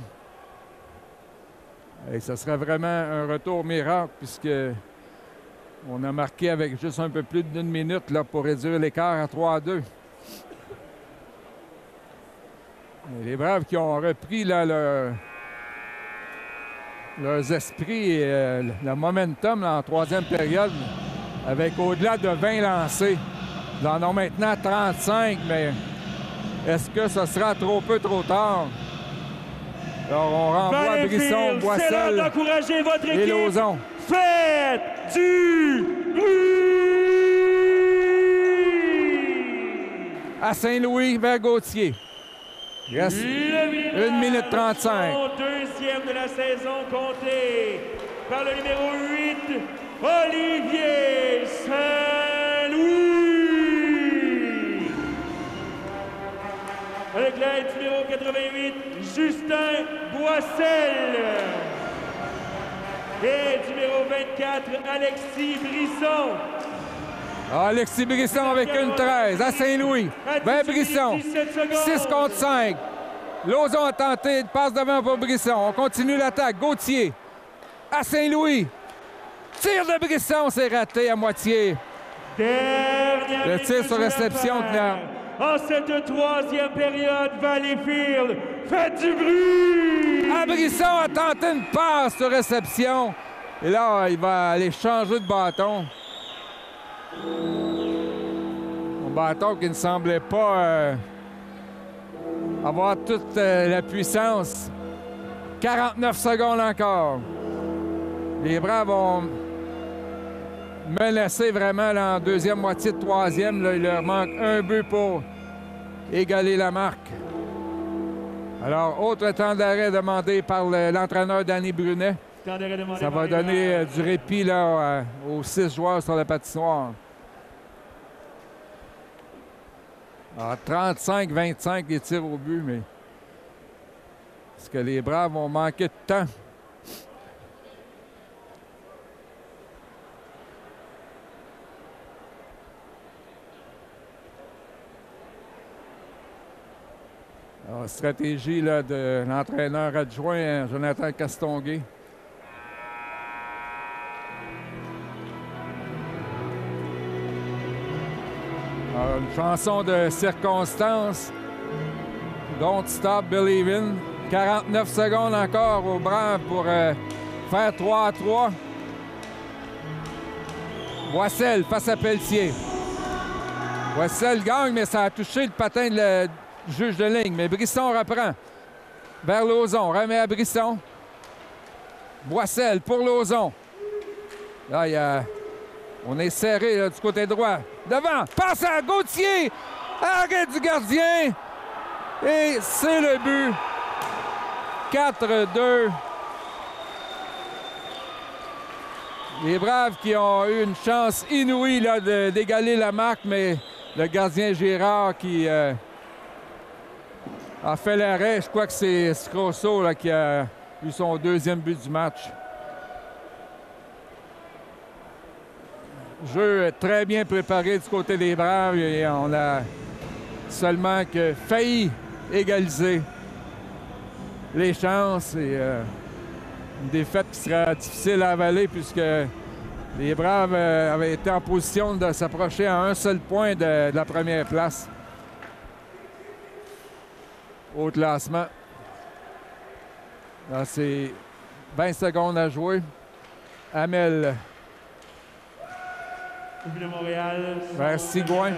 [SPEAKER 8] Et ce serait vraiment un retour miracle puisque on a marqué avec juste un peu plus d'1 minute là, pour réduire l'écart à 3-2. Et les Braves qui ont repris là, leurs esprits et le momentum là, en troisième période avec au-delà de 20 lancés. Ils en ont maintenant 35, mais est-ce que ce sera trop peu, trop tard? Alors, on renvoie Brisson, Boissel
[SPEAKER 9] d'encourager votre équipe.
[SPEAKER 8] Et Lauzon.
[SPEAKER 9] Faites du bruit!
[SPEAKER 8] À Saint-Louis, vers Gauthier. Il reste 1 minute 35.
[SPEAKER 9] Deuxième de la saison compté par le numéro 8, Olivier Saint-Louis. Avec l'aide du numéro 88, Justin Boissel. Et numéro 24, Alexis Brisson.
[SPEAKER 8] Alexis Brisson avec une 13 à Saint-Louis. Vers Brisson. 6 contre 5. Lauzon a tenté de passe devant pour Brisson. On continue l'attaque. Gauthier à Saint-Louis. Tir de Brisson, c'est raté à moitié. Le tir sur réception de
[SPEAKER 9] en cette troisième période, Valleyfield, faites du bruit!
[SPEAKER 8] Brisson a tenté une passe sur réception. Et là, il va aller changer de bâton. Un bâton qui ne semblait pas avoir toute la puissance. 49 secondes encore. Les Braves ont menacé vraiment là, en deuxième moitié de troisième. Là, il leur manque un but pour égaler la marque. Alors, autre temps d'arrêt demandé par l'entraîneur Danny Brunet. Ça va donner du répit là, aux 6 joueurs sur la patinoire. 35-25 les tirs au but, mais est-ce que les Braves vont manquer de temps? Alors, stratégie là, de l'entraîneur adjoint Jonathan Castonguay. Alors, une chanson de circonstance. Don't Stop Believin'. 49 secondes encore aux Braves pour faire 3-3. Boissel face à Pelletier. Boissel gagne, mais ça a touché le patin de juge de ligne. Mais Brisson reprend vers Lauzon. Remet à Brisson. Boissel pour Lauzon. Là, on est serré là, du côté droit. Devant, passe à Gauthier. Arrêt du gardien. Et c'est le but. 4-2. Les Braves qui ont eu une chance inouïe là, d'égaler la marque, mais le gardien Girard qui a fait l'arrêt. Je crois que c'est Scrosso là, qui a eu son deuxième but du match. Jeu très bien préparé du côté des Braves et on a seulement que failli égaliser les chances et une défaite qui sera difficile à avaler puisque les Braves avaient été en position de s'approcher à un seul point de la première place au classement. Là, c'est 20 secondes à jouer. Hamel
[SPEAKER 9] de Montréal.
[SPEAKER 8] Vers Sigouin.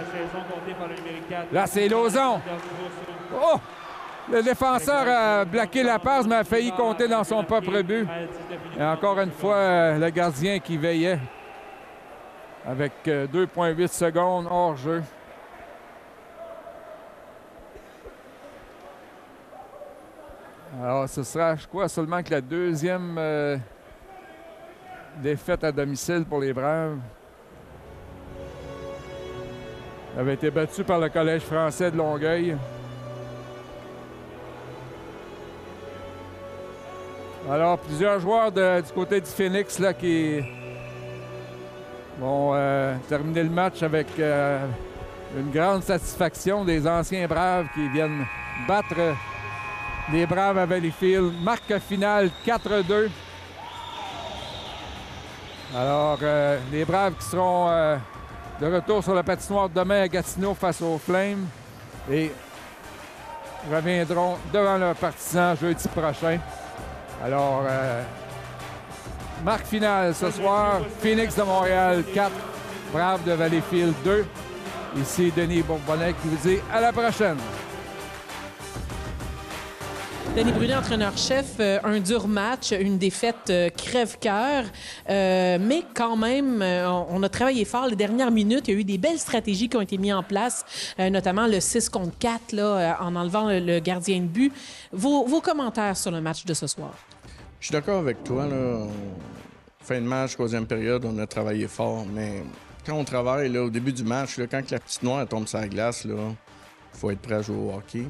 [SPEAKER 8] Là, c'est Lauzon. Oh! Le défenseur a bloqué la passe, mais a failli compter dans son propre but. Et encore une fois, le gardien qui veillait. avec 2,8 secondes hors jeu. Alors, ce sera, je crois, seulement que la deuxième défaite à domicile pour les Braves. Il avait été battu par le Collège français de Longueuil. Alors, plusieurs joueurs du côté du Phoenix là, qui vont terminer le match avec une grande satisfaction des anciens Braves qui viennent battre les Braves à Valleyfield. Marque finale 4-2. Alors, les Braves qui seront de retour sur la patinoire demain à Gatineau face aux Flames et reviendront devant leurs partisans jeudi prochain. Alors, marque finale ce soir, Phoenix de Montréal 4, Braves de Valleyfield 2. Ici Denis Bourbonnais qui vous dit à la prochaine.
[SPEAKER 1] Denis Brunet, entraîneur-chef, un dur match, une défaite crève-cœur, mais quand même, on a travaillé fort les dernières minutes. Il y a eu des belles stratégies qui ont été mises en place, notamment le 6 contre 4, là, en enlevant le gardien de but. Vos commentaires sur le match de ce soir?
[SPEAKER 6] Je suis d'accord avec toi. Là. Fin de match, troisième période, on a travaillé fort, mais quand on travaille là, au début du match, là, quand la petite noire elle tombe sur la glace, il faut être prêt à jouer au hockey.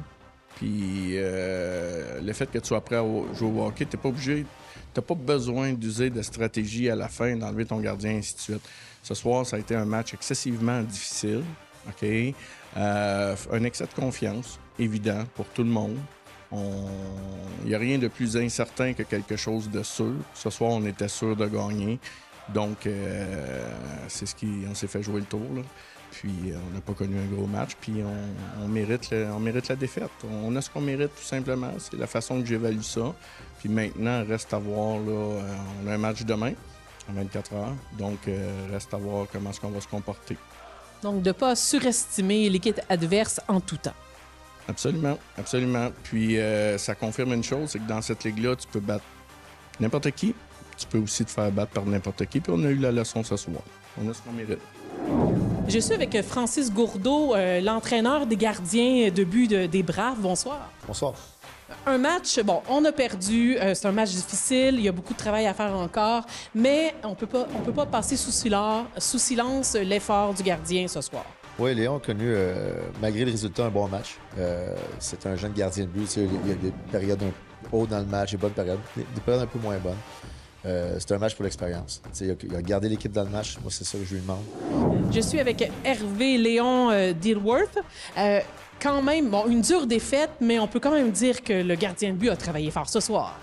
[SPEAKER 6] Puis le fait que tu sois prêt à jouer au hockey, t'es pas obligé, t'as pas besoin d'user de stratégie à la fin, d'enlever ton gardien, et ainsi de suite. Ce soir, ça a été un match excessivement difficile, OK? Un excès de confiance, évident, pour tout le monde. Il n'y a rien de plus incertain que quelque chose de sûr. Ce soir, on était sûr de gagner. Donc, c'est on s'est fait jouer le tour, là. Puis on n'a pas connu un gros match, puis on mérite la défaite. On a ce qu'on mérite tout simplement. C'est la façon que j'évalue ça. Puis maintenant, reste à voir, là, on a un match demain, en 24 heures. Donc, reste à voir comment est-ce qu'on va se comporter.
[SPEAKER 1] Donc, de ne pas surestimer l'équipe adverse en tout temps.
[SPEAKER 6] Absolument, absolument. Puis ça confirme une chose, c'est que dans cette ligue-là, tu peux battre n'importe qui. Tu peux aussi te faire battre par n'importe qui. Puis on a eu la leçon ce soir. On a ce qu'on mérite.
[SPEAKER 1] Je suis avec Francis Gourdeau, l'entraîneur des gardiens de but des Braves. Bonsoir.
[SPEAKER 3] Bonsoir.
[SPEAKER 1] Un match, bon, on a perdu, c'est un match difficile, il y a beaucoup de travail à faire encore, mais on peut pas passer sous silence l'effort du gardien ce soir.
[SPEAKER 3] Oui, Léon a connu, malgré le résultat, un bon match. C'est un jeune gardien de but. Il y a des périodes hautes dans le match, des bonnes périodes, des périodes un peu moins bonnes. C'est un match pour l'expérience. Il a gardé l'équipe dans le match. Moi, c'est ça que je lui demande.
[SPEAKER 1] Je suis avec Hervé Léon Dilworth. Quand même, bon, une dure défaite, mais on peut quand même dire que le gardien de but a travaillé fort ce soir.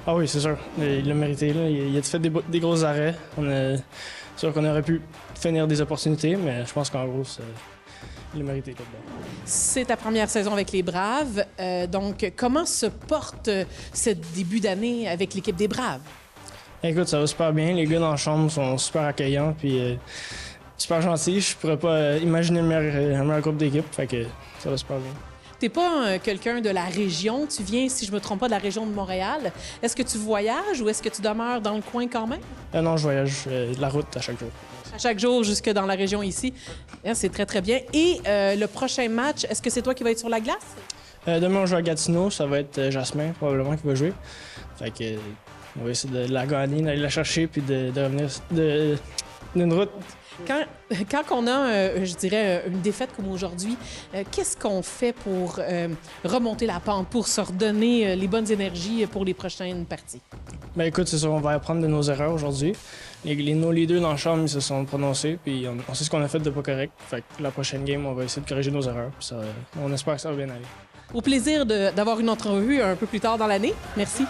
[SPEAKER 10] Ah oui, c'est sûr. Il l'a mérité. Là. Il a fait des gros arrêts. C'est sûr qu'on aurait pu finir des opportunités, mais je pense qu'en gros, il l'a mérité.
[SPEAKER 1] C'est ta première saison avec les Braves. Donc, comment se porte ce début d'année avec l'équipe des Braves?
[SPEAKER 10] Écoute, ça va super bien. Les gars dans la chambre sont super accueillants puis super gentils. Je pourrais pas imaginer le meilleur groupe d'équipe. Fait que ça va super bien.
[SPEAKER 1] T'es pas quelqu'un de la région. Tu viens, si je me trompe pas, de la région de Montréal. Est-ce que tu voyages ou est-ce que tu demeures dans le coin quand même?
[SPEAKER 10] Non, je voyage de la route à chaque jour.
[SPEAKER 1] À chaque jour, jusque dans la région ici. C'est très, très bien. Et le prochain match, est-ce que c'est toi qui vas être sur la glace?
[SPEAKER 10] Demain, on joue à Gatineau. Ça va être Jasmin, probablement, qui va jouer. Fait que on va essayer de la gagner, d'aller la chercher puis de revenir d'une route.
[SPEAKER 1] Quand on a, je dirais, une défaite comme aujourd'hui, qu'est-ce qu'on fait pour remonter la pente, pour se redonner les bonnes énergies pour les prochaines parties?
[SPEAKER 10] Bien, écoute, c'est sûr, on va apprendre de nos erreurs aujourd'hui. Nos leaders dans la chambre, ils se sont prononcés, puis on sait ce qu'on a fait de pas correct. Fait que la prochaine game, on va essayer de corriger nos erreurs. Puis on espère que ça va bien aller.
[SPEAKER 1] Au plaisir d'avoir une entrevue un peu plus tard dans l'année. Merci.